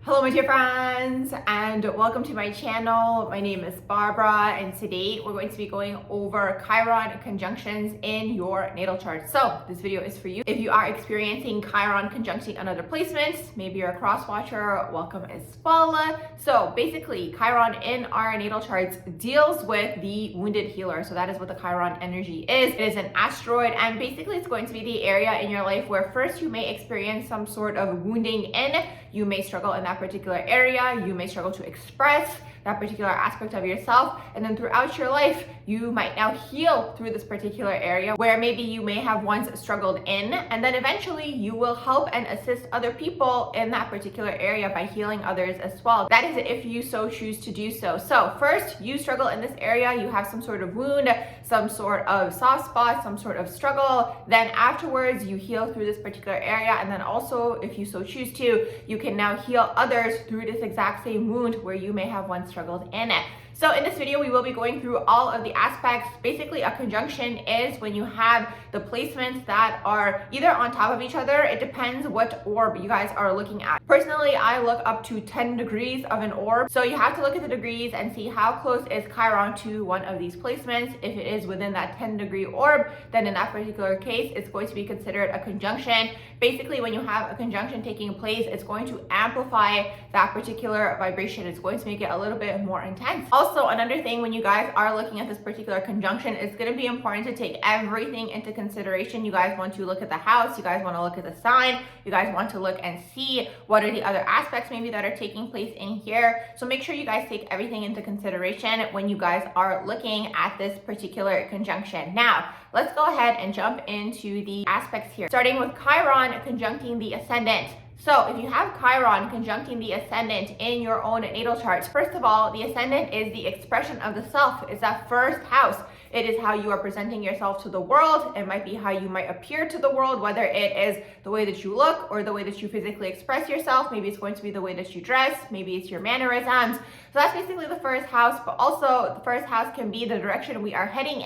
Hello my dear friends, and welcome to my channel. My name is Barbara, and today we're going to be going over Chiron conjunctions in your natal chart. So this video is for you. If you are experiencing Chiron conjuncting another placement, maybe you're a cross watcher, welcome as well. So basically Chiron in our natal charts deals with the wounded healer. So that is what the Chiron energy is. It is an asteroid, and basically it's going to be the area in your life where first you may experience some sort of wounding in. You may struggle in that particular area, you may struggle to express that particular aspect of yourself, and then throughout your life you might now heal through this particular area where maybe you may have once struggled in, and then eventually you will help and assist other people in that particular area by healing others as well. That is if you so choose to do so. So first, you struggle in this area, you have some sort of wound, some sort of soft spot, some sort of struggle, then afterwards you heal through this particular area, and then also if you so choose to, you can now heal others through this exact same wound where you may have once struggled in it. So in this video, we will be going through all of the aspects. Basically, a conjunction is when you have the placements that are either on top of each other. It depends what orb you guys are looking at. Personally, I look up to 10 degrees of an orb. So you have to look at the degrees and see how close is Chiron to one of these placements. If it is within that 10-degree orb, then in that particular case, it's going to be considered a conjunction. Basically, when you have a conjunction taking place, it's going to amplify that particular vibration. It's going to make it a little bit more intense. Also, another thing, when you guys are looking at this particular conjunction, it's going to be important to take everything into consideration. You guys want to look at the house, you guys want to look at the sign, you guys want to look and see what are the other aspects maybe that are taking place in here. So make sure you guys take everything into consideration when you guys are looking at this particular conjunction. Now, let's go ahead and jump into the aspects here, starting with Chiron conjuncting the ascendant. So if you have Chiron conjuncting the ascendant in your own natal chart, first of all, the ascendant is the expression of the self. It's that first house. It is how you are presenting yourself to the world. It might be how you might appear to the world, whether it is the way that you look or the way that you physically express yourself. Maybe it's going to be the way that you dress. Maybe it's your mannerisms. So that's basically the first house, but also the first house can be the direction we are heading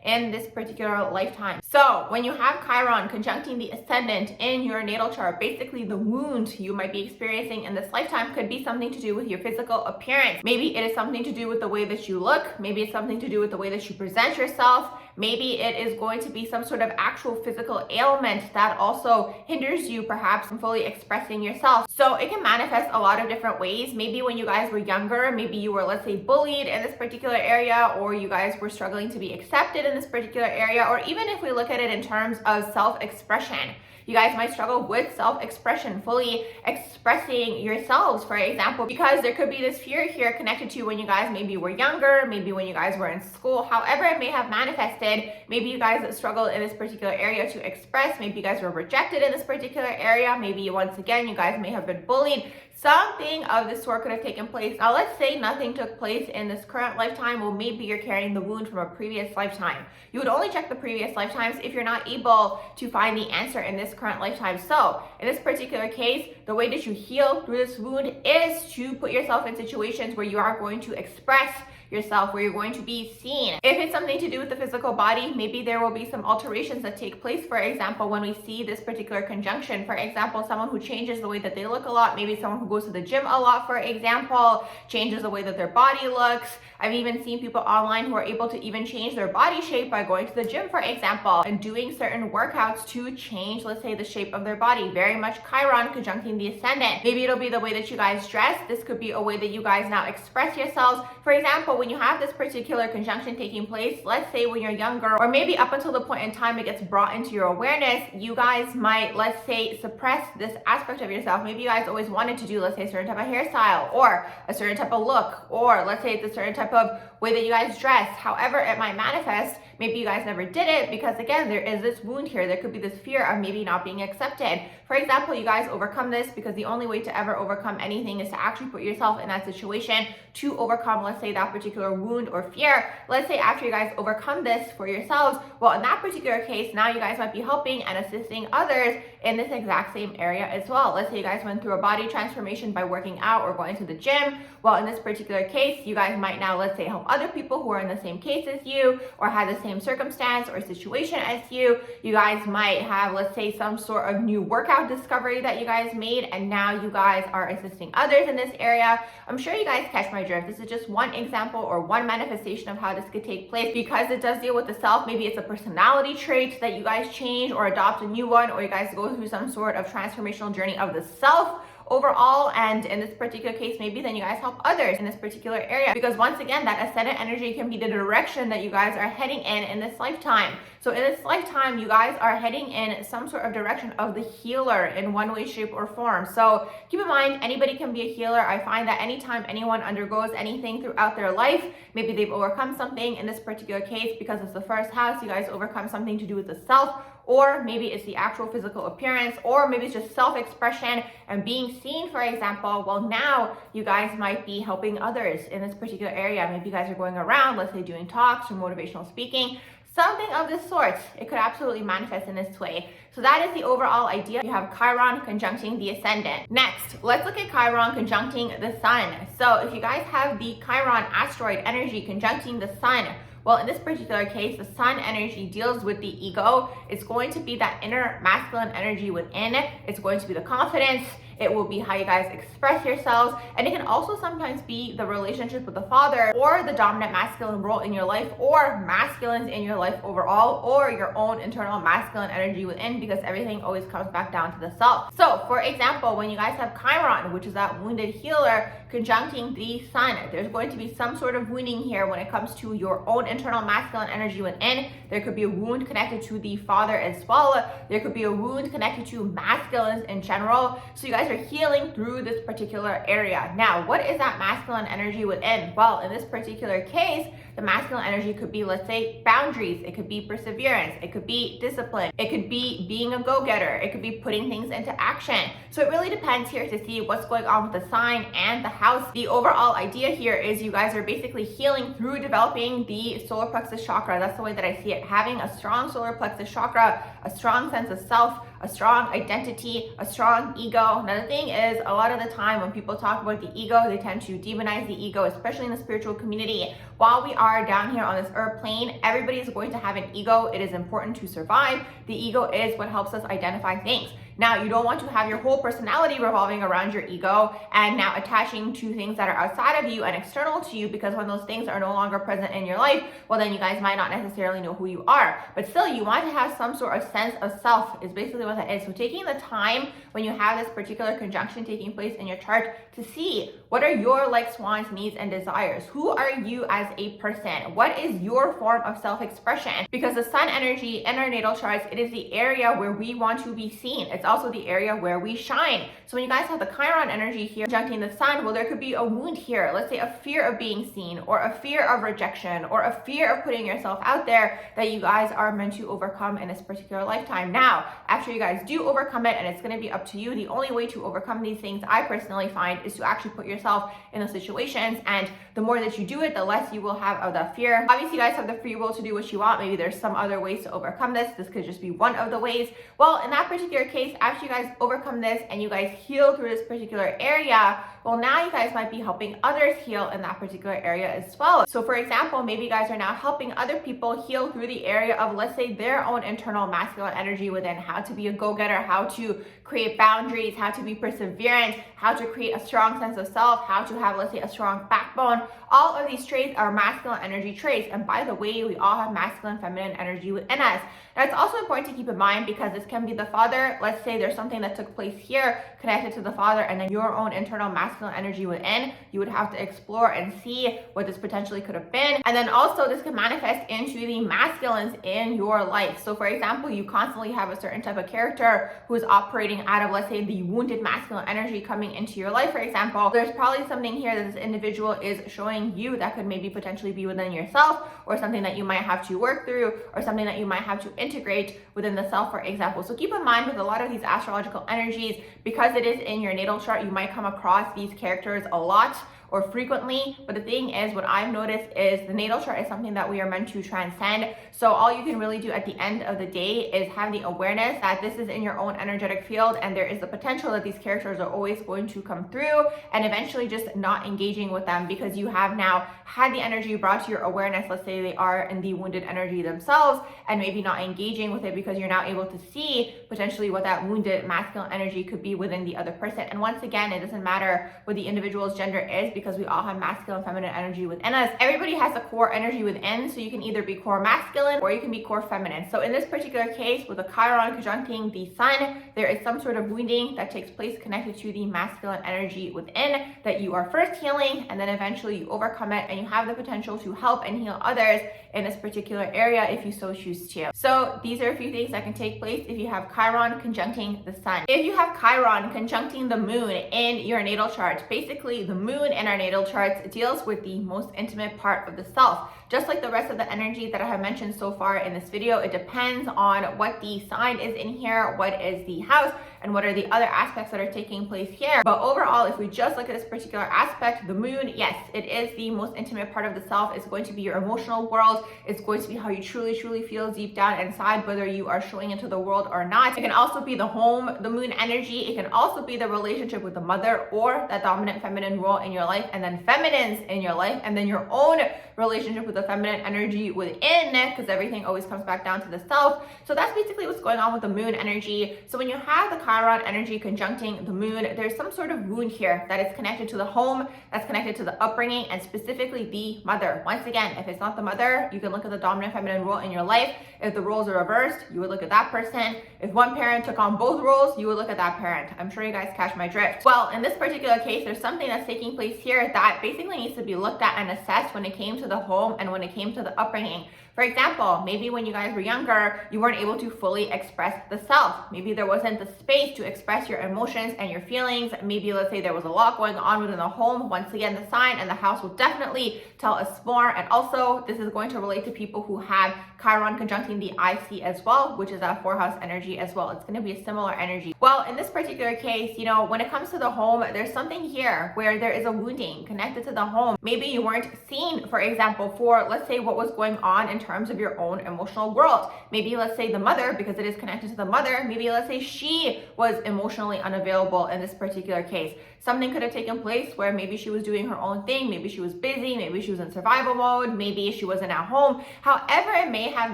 in this particular lifetime. So when you have Chiron conjuncting the ascendant in your natal chart, basically the wound you might be experiencing in this lifetime could be something to do with your physical appearance. Maybe it is something to do with the way that you look. Maybe it's something to do with the way that you present yourself. Maybe it is going to be some sort of actual physical ailment that also hinders you perhaps from fully expressing yourself. So it can manifest a lot of different ways. Maybe when you guys were younger, maybe you were, let's say, bullied in this particular area, or you guys were struggling to be accepted in this particular area, or even if we look at it in terms of self-expression. You guys might struggle with self-expression, fully expressing yourselves, for example, because there could be this fear here connected to when you guys maybe were younger, maybe when you guys were in school, however it may have manifested. Maybe you guys struggled in this particular area to express, maybe you guys were rejected in this particular area, maybe once again you guys may have been bullied. Something of this sort could have taken place. Now let's say nothing took place in this current lifetime. Well, maybe you're carrying the wound from a previous lifetime. You would only check the previous lifetimes if you're not able to find the answer in this current lifetime. So in this particular case, the way that you heal through this wound is to put yourself in situations where you are going to express yourself, where you're going to be seen. If it's something to do with the physical body, maybe there will be some alterations that take place. For example, when we see this particular conjunction, for example, someone who changes the way that they look a lot, maybe someone who goes to the gym a lot, for example, changes the way that their body looks. I've even seen people online who are able to even change their body shape by going to the gym, for example, and doing certain workouts to change, let's say, the shape of their body. Very much Chiron conjuncting the ascendant. Maybe it'll be the way that you guys dress. This could be a way that you guys now express yourselves. For example, when you have this particular conjunction taking place, let's say when you're younger, or maybe up until the point in time it gets brought into your awareness, you guys might, let's say, suppress this aspect of yourself. Maybe you guys always wanted to do, let's say, a certain type of hairstyle, or a certain type of look, or let's say it's a certain type of way that you guys dress. However it might manifest, maybe you guys never did it because, again, there is this wound here. There could be this fear of maybe not being accepted. For example, you guys overcome this because the only way to ever overcome anything is to actually put yourself in that situation to overcome, let's say, that particular wound or fear. Let's say after you guys overcome this for yourselves, well, in that particular case, now you guys might be helping and assisting others in this exact same area as well. Let's say you guys went through a body transformation by working out or going to the gym. Well, in this particular case, you guys might now, let's say, help other people who are in the same case as you or had the same circumstance or situation as you. You guys might have, let's say, some sort of new workout discovery that you guys made, and now you guys are assisting others in this area. I'm sure you guys catch my drift. This is just one example or one manifestation of how this could take place, because it does deal with the self. Maybe it's a personality trait that you guys change or adopt a new one, or you guys go through some sort of transformational journey of the self overall, and in this particular case, maybe then you guys help others in this particular area, because once again, that ascendant energy can be the direction that you guys are heading in this lifetime. So in this lifetime, you guys are heading in some sort of direction of the healer in one way, shape, or form. So keep in mind, anybody can be a healer. I find that anytime anyone undergoes anything throughout their life, maybe they've overcome something. In this particular case, because it's the first house, you guys overcome something to do with the self, or maybe it's the actual physical appearance, or maybe it's just self-expression and being seen, for example. Well, now you guys might be helping others in this particular area. Maybe you guys are going around, let's say, doing talks or motivational speaking, something of this sort. It could absolutely manifest in this way. So that is the overall idea. You have Chiron conjuncting the ascendant. Next, let's look at Chiron conjuncting the sun. So if you guys have the Chiron asteroid energy conjuncting the sun, well, in this particular case, the sun energy deals with the ego. It's going to be that inner masculine energy within. It's going to be the confidence. It will be how you guys express yourselves. And it can also sometimes be the relationship with the father, or the dominant masculine role in your life, or masculines in your life overall, or your own internal masculine energy within, because everything always comes back down to the self. So for example, when you guys have Chiron, which is that wounded healer, conjuncting the sun, there's going to be some sort of wounding here when it comes to your own internal masculine energy within. There could be a wound connected to the father as well. There could be a wound connected to masculines in general. So you guys are healing through this particular area. Now, what is that masculine energy within? Well, in this particular case, the masculine energy could be, let's say, boundaries. It could be perseverance. It could be discipline. It could be being a go-getter. It could be putting things into action. So it really depends here to see what's going on with the sign and the house. The overall idea here is you guys are basically healing through developing the solar plexus chakra. That's the way that I see it. Having a strong solar plexus chakra, a strong sense of self, a strong identity, a strong ego. Now the thing is, a lot of the time when people talk about the ego, they tend to demonize the ego, especially in the spiritual community. While we are down here on this earth plane, everybody is going to have an ego. It is important to survive. The ego is what helps us identify things. Now, you don't want to have your whole personality revolving around your ego and now attaching to things that are outside of you and external to you, because when those things are no longer present in your life, well, then you guys might not necessarily know who you are. But still, you want to have some sort of sense of self is basically what that is. So taking the time when you have this particular conjunction taking place in your chart to see what are your like swans needs and desires. Who are you as a person? What is your form of self-expression? Because the sun energy in our natal charts, it is the area where we want to be seen. It's also the area where we shine. So when you guys have the Chiron energy here conjuncting the sun, well, there could be a wound here. Let's say a fear of being seen, or a fear of rejection, or a fear of putting yourself out there that you guys are meant to overcome in this particular lifetime. Now, after you guys do overcome it, and it's going to be up to you, the only way to overcome these things, I personally find, is to actually put yourself in those situations. And the more that you do it, the less you will have of that fear. Obviously, you guys have the free will to do what you want. Maybe there's some other ways to overcome this. This could just be one of the ways. Well, in that particular case, after you guys overcome this and you guys heal through this particular area, well, now you guys might be helping others heal in that particular area as well. So for example, maybe you guys are now helping other people heal through the area of, let's say, their own internal masculine energy within, how to be a go-getter, how to create boundaries, how to be perseverant, how to create a strong sense of self, how to have, let's say, a strong backbone. All of these traits are masculine energy traits. And by the way, we all have masculine, feminine energy within us. Now, it's also important to keep in mind, because this can be the father. Let's say there's something that took place here connected to the father, and then your own internal masculine energy within, you would have to explore and see what this potentially could have been. And then also this can manifest into the masculines in your life. So for example, you constantly have a certain type of character who is operating out of, let's say, the wounded masculine energy coming into your life, for example. There's probably something here that this individual is showing you that could maybe potentially be within yourself, or something that you might have to work through, or something that you might have to integrate within the self, for example. So keep in mind, with a lot of these astrological energies, because it is in your natal chart, you might come across these characters a lot, or frequently. But the thing is, what I've noticed is the natal chart is something that we are meant to transcend. So all you can really do at the end of the day is have the awareness that this is in your own energetic field, and there is the potential that these characters are always going to come through, and eventually just not engaging with them because you have now had the energy brought to your awareness. Let's say they are in the wounded energy themselves, and maybe not engaging with it because you're now able to see potentially what that wounded masculine energy could be within the other person. And once again, it doesn't matter what the individual's gender is because we all have masculine and feminine energy within us. Everybody has a core energy within, so you can either be core masculine or you can be core feminine. So in this particular case, with a Chiron conjuncting the sun, there is some sort of wounding that takes place connected to the masculine energy within that you are first healing, and then eventually you overcome it and you have the potential to help and heal others in this particular area if you so choose to. So these are a few things that can take place if you have Chiron conjuncting the sun. If you have Chiron conjuncting the moon in your natal chart, basically the moon in our natal charts deals with the most intimate part of the self. Just like the rest of the energy that I have mentioned so far in this video, it depends on what the sign is in here, what is the house, and what are the other aspects that are taking place here. But overall, if we just look at this particular aspect, the moon, yes, it is the most intimate part of the self. It's going to be your emotional world. It's going to be how you truly feel deep down inside, whether you are showing into the world or not. It can also be the home, the moon energy. It can also be the relationship with the mother or that dominant feminine role in your life, and then feminines in your life, and then your own relationship with the feminine energy within, because everything always comes back down to the self. So that's basically what's going on with the moon energy. So when you have the Chiron energy conjuncting the moon, there's some sort of wound here that is connected to the home, that's connected to the upbringing, and specifically the mother. Once again, if it's not the mother, you can look at the dominant feminine role in your life. If the roles are reversed, you would look at that person. If one parent took on both roles, you would look at that parent. I'm sure you guys catch my drift. Well, in this particular case, there's something that's taking place here that basically needs to be looked at and assessed when it came to the home and when it came to the upbringing. For example, maybe when you guys were younger, you weren't able to fully express the self. Maybe there wasn't the space to express your emotions and your feelings. Maybe let's say there was a lot going on within the home. Once again, the sign and the house will definitely tell us more. And also, this is going to relate to people who have Chiron conjuncting the IC as well, which is that 4th house energy as well. It's going to be a similar energy. Well, in this particular case, you know, when it comes to the home, there's something here where there is a wounding connected to the home. Maybe you weren't seen, for example, for, let's say, what was going on in terms of your own emotional world. Maybe let's say the mother, because it is connected to the mother, maybe let's say she was emotionally unavailable in this particular case. Something could have taken place where maybe she was doing her own thing, maybe she was busy, maybe she was in survival mode, maybe she wasn't at home. However it may have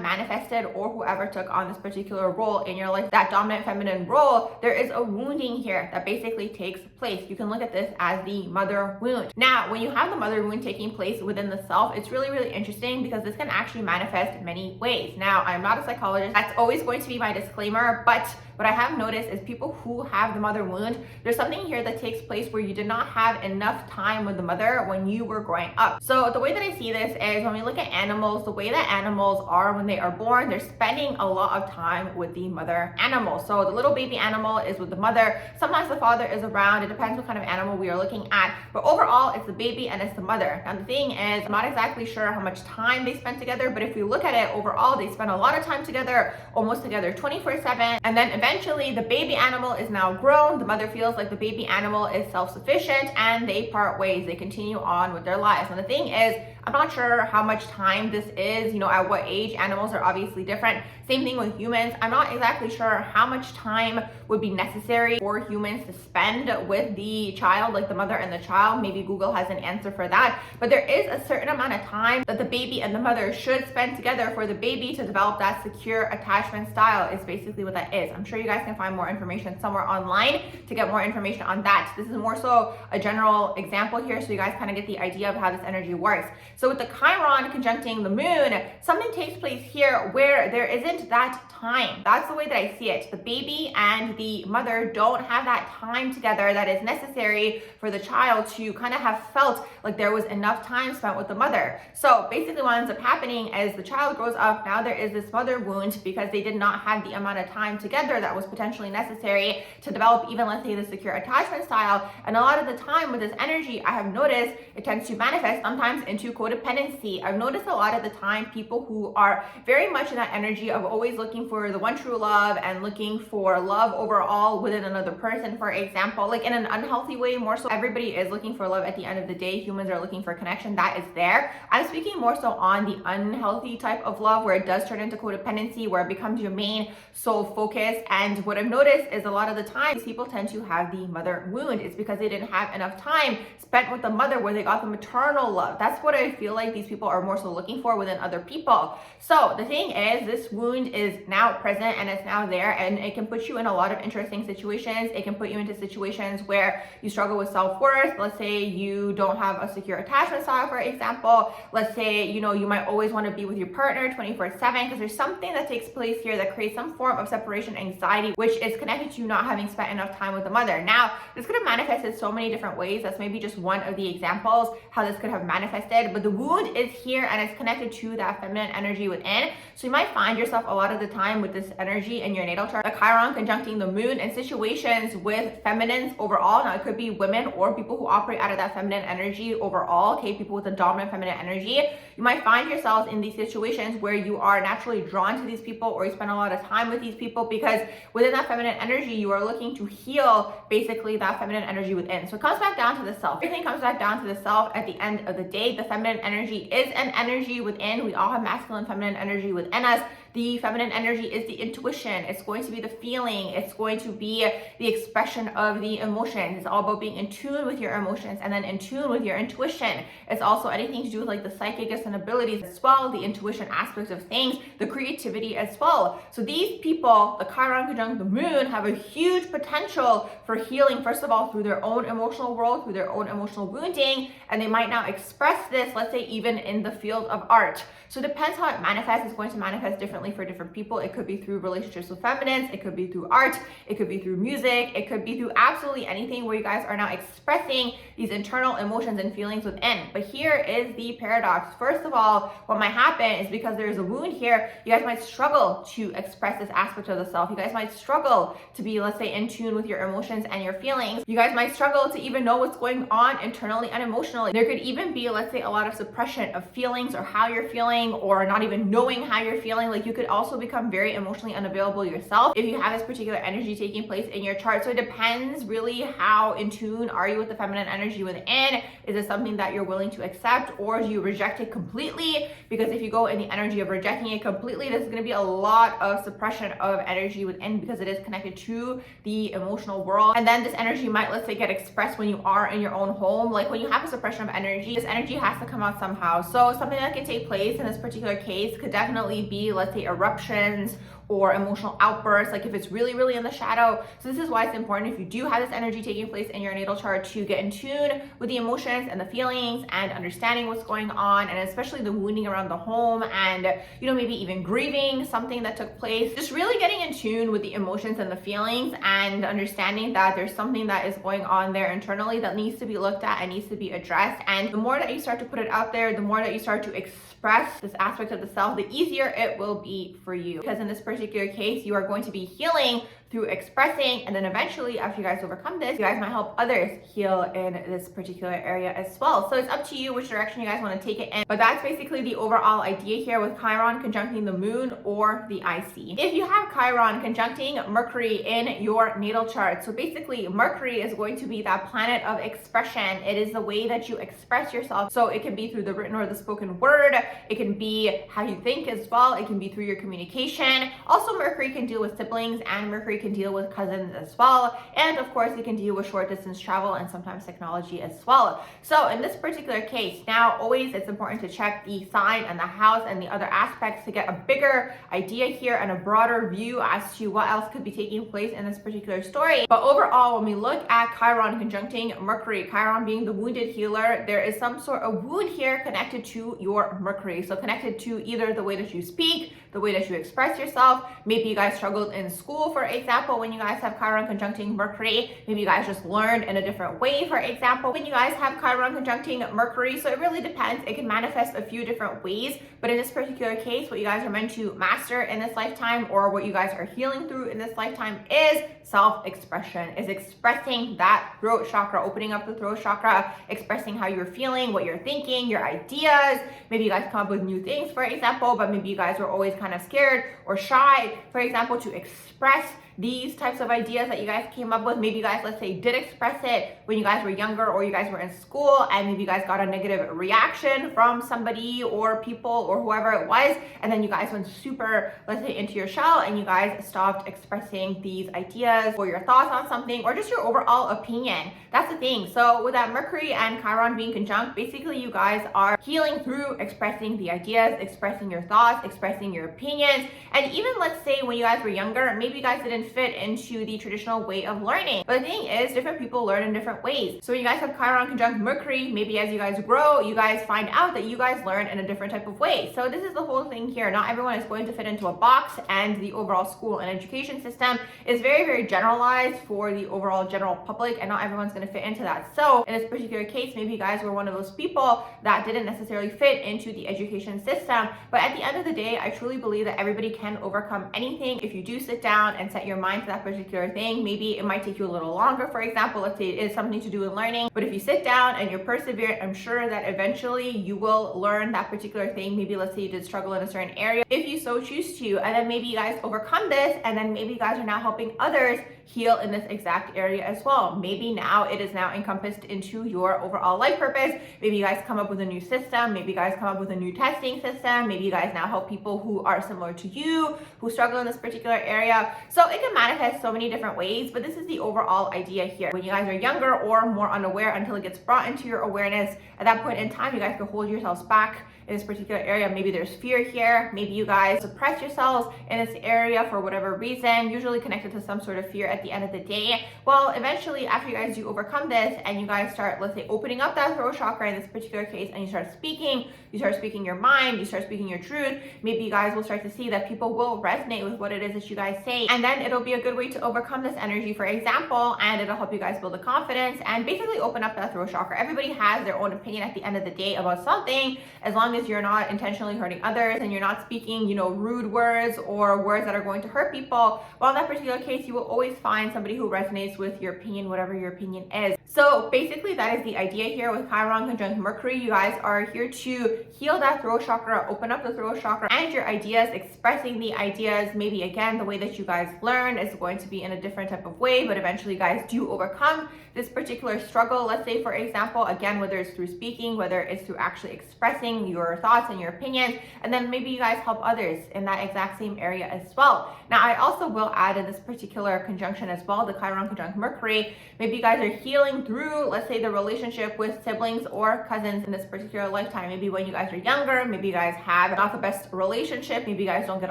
manifested, or whoever took on this particular role in your life, that dominant feminine role, there is a wounding here that basically takes place. You can look at this as the mother wound. Now, when you have the mother wound taking place within the self, it's really interesting because this can actually manifest many ways. Now, I'm not a psychologist. That's always going to be my disclaimer, but what I have noticed is people who have the mother wound, there's something here that takes place where you did not have enough time with the mother when you were growing up. So the way that I see this is when we look at animals, the way that animals are when they are born, they're spending a lot of time with the mother animal. So the little baby animal is with the mother. Sometimes the father is around. It depends what kind of animal we are looking at. But overall, it's the baby and it's the mother. Now the thing is, I'm not exactly sure how much time they spend together, but if we look at it overall, they spend a lot of time together, almost together 24/7. And then eventually the baby animal is now grown. The mother feels like the baby animal is self-sufficient and they part ways. They continue on with their lives. And the thing is, I'm not sure how much time this is, you know, at what age. Animals are obviously different. Same thing with humans. I'm not exactly sure how much time would be necessary for humans to spend with the child, like the mother and the child. Maybe Google has an answer for that. But there is a certain amount of time that the baby and the mother should spend together for the baby to develop that secure attachment style, is basically what that is. I'm sure you guys can find more information somewhere online to get more information on that. This is more so a general example here, so you guys kind of get the idea of how this energy works. So with the Chiron conjuncting the moon, something takes place here where there isn't that time. That's the way that I see it. The baby and the mother don't have that time together that is necessary for the child to kind of have felt like there was enough time spent with the mother. So basically what ends up happening as the child grows up, now there is this mother wound because they did not have the amount of time together that was potentially necessary to develop even, let's say, the secure attachment style. And a lot of the time with this energy, I have noticed it tends to manifest sometimes into codependency. I've noticed a lot of the time people who are very much in that energy of always looking for the one true love and looking for love overall within another person, for example, like in an unhealthy way, more so. Everybody is looking for love at the end of the day. Humans are looking for connection. That is there. I'm speaking more so on the unhealthy type of love where it does turn into codependency, where it becomes your main sole focus. And what I've noticed is a lot of the time people tend to have the mother wound. It's because they didn't have enough time spent with the mother where they got the maternal love. That's what I feel like these people are more so looking for within other people. So the thing is, this wound is now present and it's now there, and it can put you in a lot of interesting situations. It can put you into situations where you struggle with self-worth. Let's say you don't have a secure attachment style, for example. Let's say, you know, you might always want to be with your partner 24/7 because there's something that takes place here that creates some form of separation anxiety, which is connected to you not having spent enough time with the mother. Now, this could have manifested so many different ways. That's maybe just one of the examples how this could have manifested, but the wound is here and it's connected to that feminine energy within. So you might find yourself a lot of the time with this energy in your natal chart, a Chiron conjuncting the moon, in situations with feminines overall. Now, it could be women or people who operate out of that feminine energy overall, okay, people with a dominant feminine energy. You might find yourselves in these situations where you are naturally drawn to these people, or you spend a lot of time with these people because within that feminine energy, you are looking to heal basically that feminine energy within. So it comes back down to the self. Everything comes back down to the self at the end of the day. The feminine energy is an energy within. We all have masculine, feminine energy within us. The feminine energy is the intuition. It's going to be the feeling. It's going to be the expression of the emotions. It's all about being in tune with your emotions and then in tune with your intuition. It's also anything to do with like the psychic and abilities as well, the intuition aspects of things, the creativity as well. So these people, the Chiron conjunct the moon, have a huge potential for healing, first of all, through their own emotional world, through their own emotional wounding, and they might now express this, let's say, even in the field of art. So it depends how it manifests. It's going to manifest differently for different people. It could be through relationships with feminines, it could be through art, it could be through music, it could be through absolutely anything where you guys are now expressing these internal emotions and feelings within. But here is the paradox. First of all, what might happen is because there is a wound here, you guys might struggle to express this aspect of the self. You guys might struggle to be, let's say, in tune with your emotions and your feelings. You guys might struggle to even know what's going on internally and emotionally. There could even be, let's say, a lot of suppression of feelings or how you're feeling, or not even knowing how you're feeling. Like, you could also become very emotionally unavailable yourself if you have this particular energy taking place in your chart. So it depends really how in tune are you with the feminine energy within. Is it something that you're willing to accept, or do you reject it completely? Because if you go in the energy of rejecting it completely, there's going to be a lot of suppression of energy within because it is connected to the emotional world. And then this energy might, let's say, get expressed when you are in your own home. Like when you have a suppression of energy, this energy has to come out somehow. So something that can take place in this particular case could definitely be, let's say, eruptions or emotional outbursts, like if it's really, really in the shadow. So this is why it's important, if you do have this energy taking place in your natal chart, to get in tune with the emotions and the feelings and understanding what's going on, and especially the wounding around the home, and, you know, maybe even grieving something that took place. Just really getting in tune with the emotions and the feelings and understanding that there's something that is going on there internally that needs to be looked at and needs to be addressed. And the more that you start to put it out there, the more that you start to express this aspect of the self, the easier it will be for you. Because in this particular case, you are going to be healing through expressing, and then eventually, after you guys overcome this, you guys might help others heal in this particular area as well. So it's up to you which direction you guys want to take it in, but that's basically the overall idea here with Chiron conjuncting the moon or the IC. If you have Chiron conjuncting Mercury in your natal chart, so basically Mercury is going to be that planet of expression. It is the way that you express yourself. So it can be through the written or the spoken word. It can be how you think as well. It can be through your communication. Also, Mercury can deal with siblings, and Mercury can deal with cousins as well. And of course, it can deal with short distance travel and sometimes technology as well. So in this particular case, now always it's important to check the sign and the house and the other aspects to get a bigger idea here and a broader view as to what else could be taking place in this particular story. But overall, when we look at Chiron conjuncting Mercury, Chiron being the wounded healer, there is some sort of wound here connected to your Mercury. So connected to either the way that you speak, the way that you express yourself. Maybe you guys struggled in school, for example, example, when you guys have Chiron conjuncting Mercury, maybe you guys just learned in a different way, for example, when you guys have Chiron conjuncting Mercury. So it really depends. It can manifest a few different ways, but in this particular case, what you guys are meant to master in this lifetime, or what you guys are healing through in this lifetime, is self-expression, is expressing that throat chakra, opening up the throat chakra, expressing how you're feeling, what you're thinking, your ideas. Maybe you guys come up with new things, for example, but maybe you guys were always kind of scared or shy, for example, to express these types of ideas that you guys came up with. Maybe you guys, let's say, did express it when you guys were younger, or you guys were in school, and maybe you guys got a negative reaction from somebody or people or whoever it was, and then you guys went super, let's say, into your shell, and you guys stopped expressing these ideas or your thoughts on something, or just your overall opinion. That's the thing. So with that Mercury and Chiron being conjunct, basically you guys are healing through expressing the ideas, expressing your thoughts, expressing your opinions. And even, let's say, when you guys were younger, maybe you guys didn't fit into the traditional way of learning. But the thing is, different people learn in different ways. So when you guys have Chiron conjunct Mercury, maybe as you guys grow, you guys find out that you guys learn in a different type of way. So this is the whole thing here. Not everyone is going to fit into a box, and the overall school and education system is very, very generalized for the overall general public, and not everyone's going to fit into that. So in this particular case, maybe you guys were one of those people that didn't necessarily fit into the education system. But at the end of the day, I truly believe that everybody can overcome anything if you do sit down and set your mind to that particular thing. Maybe it might take you a little longer. For example, let's say it is something to do with learning, but if you sit down and you're perseverant, I'm sure that eventually you will learn that particular thing. Maybe let's say you did struggle in a certain area, if you so choose to, and then maybe you guys overcome this, and then maybe you guys are now helping others heal in this exact area as well. Maybe now it is now encompassed into your overall life purpose. Maybe you guys come up with a new system. Maybe you guys come up with a new testing system. Maybe you guys now help people who are similar to you, who struggle in this particular area. So it can manifest so many different ways, but this is the overall idea here. When you guys are younger or more unaware, until it gets brought into your awareness, at that point in time, you guys can hold yourselves back in this particular area. Maybe there's fear here. Maybe you guys suppress yourselves in this area for whatever reason, usually connected to some sort of fear at the end of the day. Well, eventually, after you guys do overcome this and you guys start, let's say, opening up that throat chakra in this particular case, and you start speaking your mind, you start speaking your truth, maybe you guys will start to see that people will resonate with what it is that you guys say. And then it'll be a good way to overcome this energy, for example, and it'll help you guys build the confidence and basically open up that throat chakra. Everybody has their own opinion at the end of the day about something, as long as you're not intentionally hurting others and you're not speaking, rude words or words that are going to hurt people. Well, in that particular case, you will always find somebody who resonates with your opinion, whatever your opinion is. So basically, that is the idea here with Chiron conjunct Mercury. You guys are here to heal that throat chakra, open up the throat chakra and your ideas, expressing the ideas. Maybe again, the way that you guys learn is going to be in a different type of way, but eventually you guys do overcome this particular struggle. Let's say, for example, again, whether it's through speaking, whether it's through actually expressing your thoughts and your opinions, and then maybe you guys help others in that exact same area as well. Now, I also will add in this particular conjunction as well, the Chiron conjunct Mercury, maybe you guys are healing through, let's say, the relationship with siblings or cousins in this particular lifetime. Maybe when you guys are younger, maybe you guys have not the best relationship, maybe you guys don't get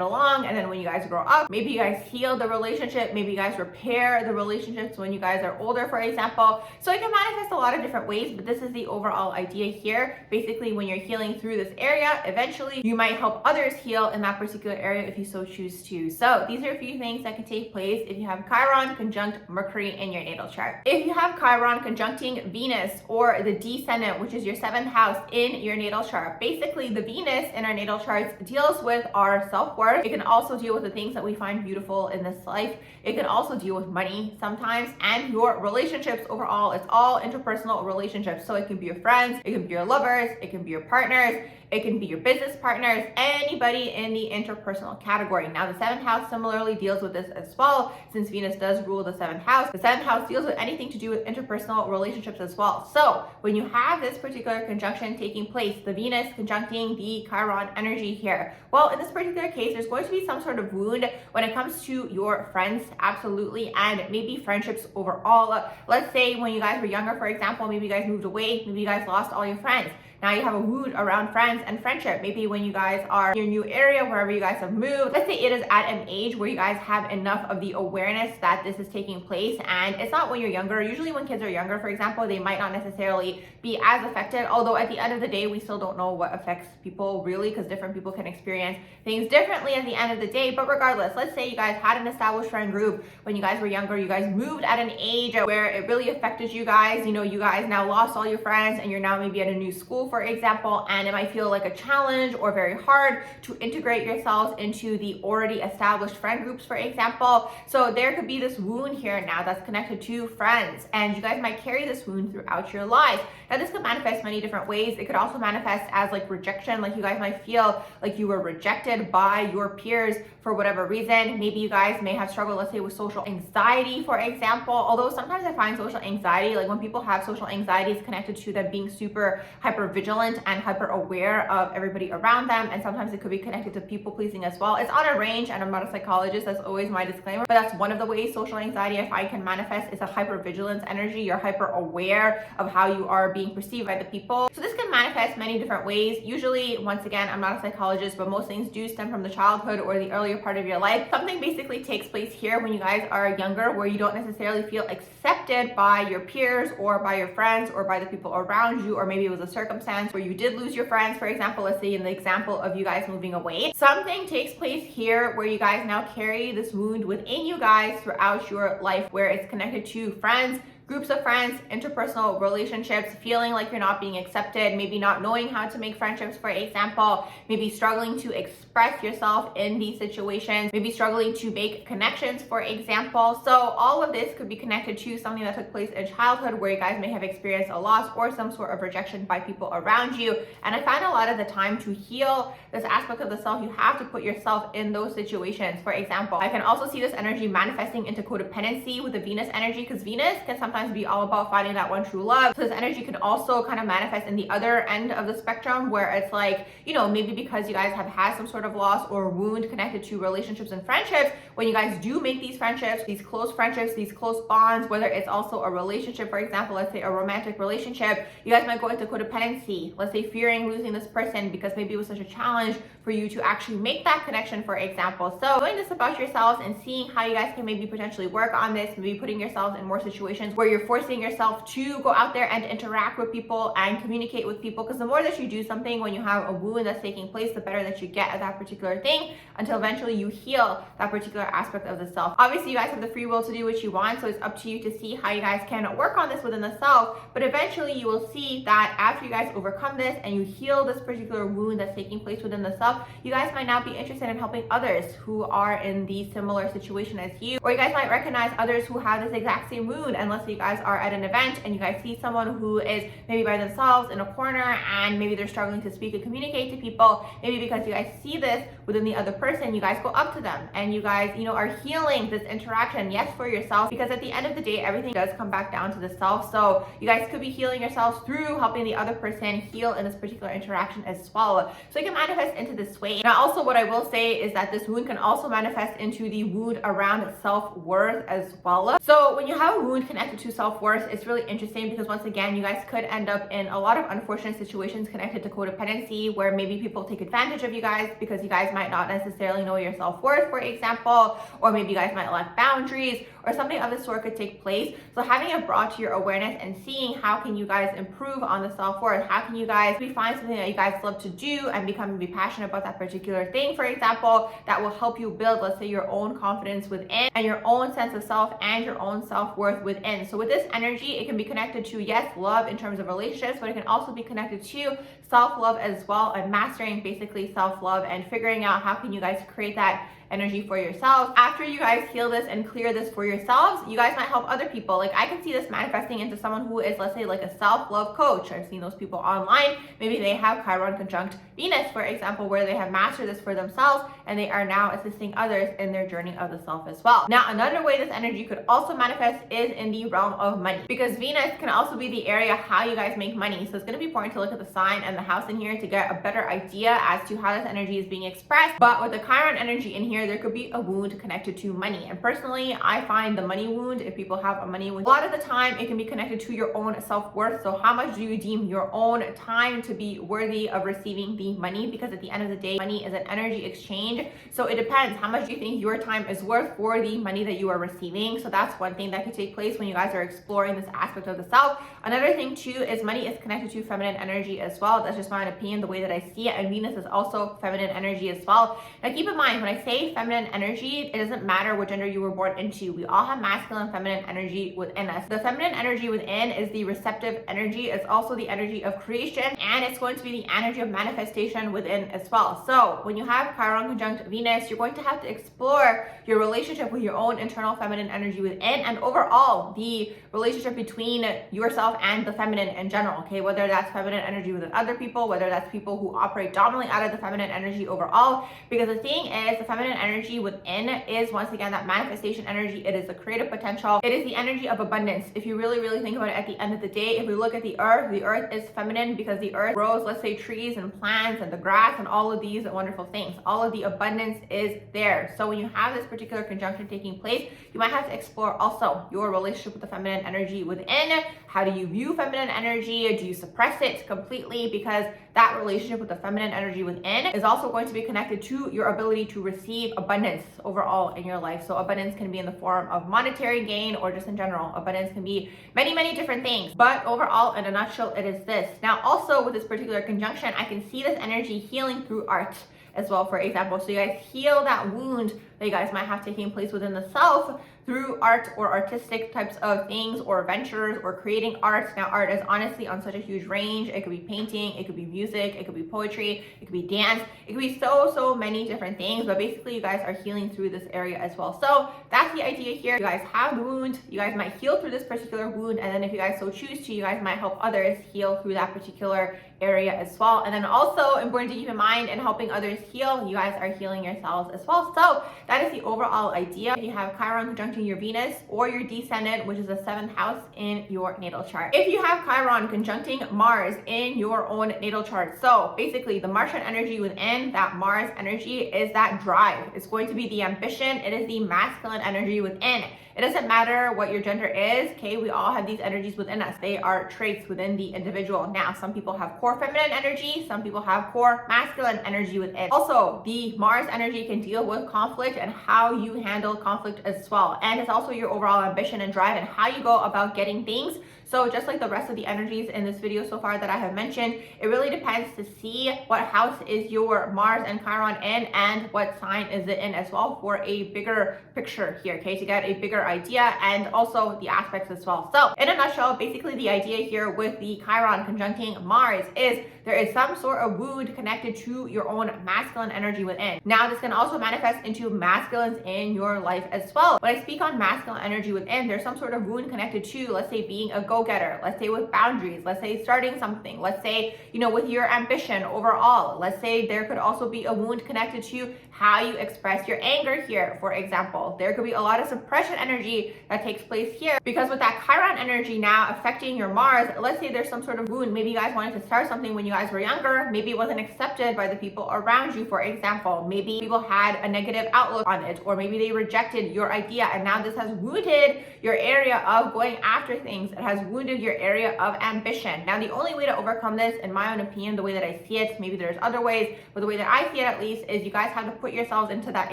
along, and then when you guys grow up, maybe you guys heal the relationship, maybe you guys repair the relationships when you guys are older, for example. So it can manifest a lot of different ways, but this is the overall idea here. Basically, when you're healing through this area, eventually you might help others heal in that particular area if you so choose to. So these are a few things that can take place if you have Chiron conjunct Mercury in your natal chart. If you have Chiron conjuncting Venus, or the descendant, which is your 7th house in your natal chart, basically the Venus in our natal charts deals with our self-worth. It can also deal with the things that we find beautiful in this life. It can also deal with money sometimes and your relationships overall. It's all interpersonal relationships. So it can be your friends, it can be your lovers, it can be your partners, it can be your business partners, anybody in the interpersonal category. Now, the 7th house similarly deals with this as well, since Venus does rule the 7th house. The 7th house deals with anything to do with interpersonal relationships as well. So when you have this particular conjunction taking place, the Venus conjuncting the Chiron energy here, well, in this particular case, there's going to be some sort of wound when it comes to your friends, absolutely, and maybe friendships overall. Let's say when you guys were younger, for example, maybe you guys moved away, maybe you guys lost all your friends. Now you have a wound around friends and friendship. Maybe when you guys are in your new area, wherever you guys have moved, let's say it is at an age where you guys have enough of the awareness that this is taking place. And it's not when you're younger. Usually when kids are younger, for example, they might not necessarily be as affected, although at the end of the day, we still don't know what affects people really, because different people can experience things differently at the end of the day. But regardless, let's say you guys had an established friend group when you guys were younger, you guys moved at an age where it really affected you guys. You know, you guys now lost all your friends and you're now maybe at a new school, for example, and it might feel like a challenge or very hard to integrate yourselves into the already established friend groups, for example. So there could be this wound here now that's connected to friends, and you guys might carry this wound throughout your lives. Now this could manifest many different ways. It could also manifest as like rejection, like you guys might feel like you were rejected by your peers for whatever reason. Maybe you guys may have struggled, let's say, with social anxiety, for example. Although sometimes I find social anxiety, like when people have social anxiety, is connected to them being super hyper vigilant and hyper aware of everybody around them. And sometimes it could be connected to people pleasing as well. It's on a range, and I'm not a psychologist. That's always my disclaimer. But that's one of the ways social anxiety, I find, can manifest. It's a hyper vigilance energy. You're hyper aware of how you are being perceived by the people. So this can manifest many different ways. Usually, once again, I'm not a psychologist, but most things do stem from the childhood or the earlier part of your life. Something basically takes place here when you guys are younger, where you don't necessarily feel accepted by your peers or by your friends or by the people around you, or maybe it was a circumstance where you did lose your friends, for example. Let's say in the example of you guys moving away, something takes place here where you guys now carry this wound within you guys throughout your life, where it's connected to friends, groups of friends, interpersonal relationships, feeling like you're not being accepted, maybe not knowing how to make friendships, for example, maybe struggling to express yourself in these situations, maybe struggling to make connections, for example. So all of this could be connected to something that took place in childhood, where you guys may have experienced a loss or some sort of rejection by people around you. And I find a lot of the time to heal this aspect of the self, you have to put yourself in those situations. For example, I can also see this energy manifesting into codependency with the Venus energy, because Venus can sometimes be all about finding that one true love. So this energy can also kind of manifest in the other end of the spectrum, where it's like, you know, maybe because you guys have had some sort of loss or wound connected to relationships and friendships, when you guys do make these friendships, these close friendships, these close bonds, whether it's also a relationship, for example, let's say a romantic relationship, you guys might go into codependency, let's say fearing losing this person because maybe it was such a challenge for you to actually make that connection, for example. So knowing this about yourselves and seeing how you guys can maybe potentially work on this, maybe putting yourselves in more situations where you're forcing yourself to go out there and interact with people and communicate with people, because the more that you do something when you have a wound that's taking place, the better that you get at that particular thing, until eventually you heal that particular aspect of the self. Obviously, you guys have the free will to do what you want, so it's up to you to see how you guys can work on this within the self. But eventually you will see that after you guys overcome this and you heal this particular wound that's taking place within the self, you guys might now be interested in helping others who are in the similar situation as you, or you guys might recognize others who have this exact same wound. And let's say you guys are at an event and you guys see someone who is maybe by themselves in a corner, and maybe they're struggling to speak and communicate to people, maybe because you guys see this within the other person, you guys go up to them and you guys, you know, are healing this interaction, yes, for yourself, because at the end of the day, everything does come back down to the self. So you guys could be healing yourselves through helping the other person heal in this particular interaction as well. So it can manifest into this way. Now, also what I will say is that this wound can also manifest into the wound around self-worth as well. So when you have a wound connected to self-worth, it's really interesting, because once again, you guys could end up in a lot of unfortunate situations connected to codependency, where maybe people take advantage of you guys because you guys might not necessarily know your self-worth, for example, or maybe you guys might lack boundaries, or something of this sort could take place. So having it brought to your awareness and seeing how can you guys improve on the self-worth, how can you guys find something that you guys love to do and be passionate about that particular thing, for example, that will help you build, let's say, your own confidence within and your own sense of self and your own self-worth within. So with this energy, it can be connected to, yes, love in terms of relationships, but it can also be connected to self-love as well, and mastering basically self-love and figuring out how can you guys create that energy for yourselves. After you guys heal this and clear this for yourselves, you guys might help other people. Like I can see this manifesting into someone who is, let's say, like a self-love coach. I've seen those people online. Maybe they have Chiron conjunct Venus, for example, where they have mastered this for themselves and they are now assisting others in their journey of the self as well. Now, another way this energy could also manifest is in the realm of money, because Venus can also be the area how you guys make money. So it's going to be important to look at the sign and the house in here to get a better idea as to how this energy is being expressed. But with the Chiron energy in here, here, there could be a wound connected to money. And personally, I find the money wound, if people have a money wound, a lot of the time it can be connected to your own self-worth. So how much do you deem your own time to be worthy of receiving the money? Because at the end of the day, money is an energy exchange. So it depends. How much do you think your time is worth for the money that you are receiving? So that's one thing that could take place when you guys are exploring this aspect of the self. Another thing too is money is connected to feminine energy as well. That's just my opinion, the way that I see it. And Venus is also feminine energy as well. Now keep in mind, when I say feminine energy, it doesn't matter what gender you were born into. We all have masculine and feminine energy within us. The feminine energy within is the receptive energy. It's also the energy of creation, and it's going to be the energy of manifestation within as well. So when you have Chiron conjunct Venus, you're going to have to explore your relationship with your own internal feminine energy within, and overall the relationship between yourself and the feminine in general, okay? Whether that's feminine energy within other people, whether that's people who operate dominantly out of the feminine energy overall. Because the thing is, the feminine energy within is, once again, that manifestation energy. It is the creative potential. It is the energy of abundance. If you really, really think about it, at the end of the day, if we look at the earth is feminine because the earth grows, let's say, trees and plants and the grass and all of these wonderful things. All of the abundance is there. So when you have this particular conjunction taking place, you might have to explore also your relationship with the feminine energy within. How do you view feminine energy? Do you suppress it completely? Because that relationship with the feminine energy within is also going to be connected to your ability to receive abundance overall in your life. So abundance can be in the form of monetary gain or just in general. Abundance can be many, many different things. But overall, in a nutshell, it is this. Now, also with this particular conjunction, I can see this energy healing through art as well, for example. So you guys heal that wound that you guys might have taking place within the self through art or artistic types of things or ventures or creating art. Now, art is honestly on such a huge range. It could be painting, it could be music, it could be poetry, it could be dance, it could be so many different things. But basically, you guys are healing through this area as well. So that's the idea here. You guys have the wound, you guys might heal through this particular wound, and then if you guys so choose to, you guys might help others heal through that particular area as well. And then also important to keep in mind, in helping others heal, you guys are healing yourselves as well. So that is the overall idea. If you have Chiron conjuncting your Venus or your descendant, which is the 7th house in your natal chart. If you have Chiron conjuncting Mars in your own natal chart, so basically the Martian energy within that Mars energy is that drive. It's going to be the ambition. It is the masculine energy within. It doesn't matter what your gender is, okay? We all have these energies within us. They are traits within the individual. Now, some people have core feminine energy, some people have core masculine energy within. Also, the Mars energy can deal with conflict and how you handle conflict as well. And it's also your overall ambition and drive and how you go about getting things. So just like the rest of the energies in this video so far that I have mentioned, it really depends to see what house is your Mars and Chiron in and what sign is it in as well for a bigger picture here, okay, to get a bigger idea and also the aspects as well. So in a nutshell, basically the idea here with the Chiron conjuncting Mars is there is some sort of wound connected to your own masculine energy within. Now, this can also manifest into masculines in your life as well. When I speak on masculine energy within, there's some sort of wound connected to, let's say, being a go-getter, let's say with boundaries, let's say starting something, let's say, you know, with your ambition overall. Let's say there could also be a wound connected to how you express your anger here, for example. There could be a lot of suppression energy that takes place here because with that Chiron energy now affecting your Mars, let's say there's some sort of wound. Maybe you guys wanted to start something when you guys were younger. Maybe it wasn't accepted by the people around you, for example. Maybe people had a negative outlook on it, or maybe they rejected your idea, and now this has wounded your area of going after things. It has wounded your area of ambition. Now, the only way to overcome this, in my own opinion, the way that I see it, maybe there's other ways, but the way that I see it at least, is you guys have to put yourselves into that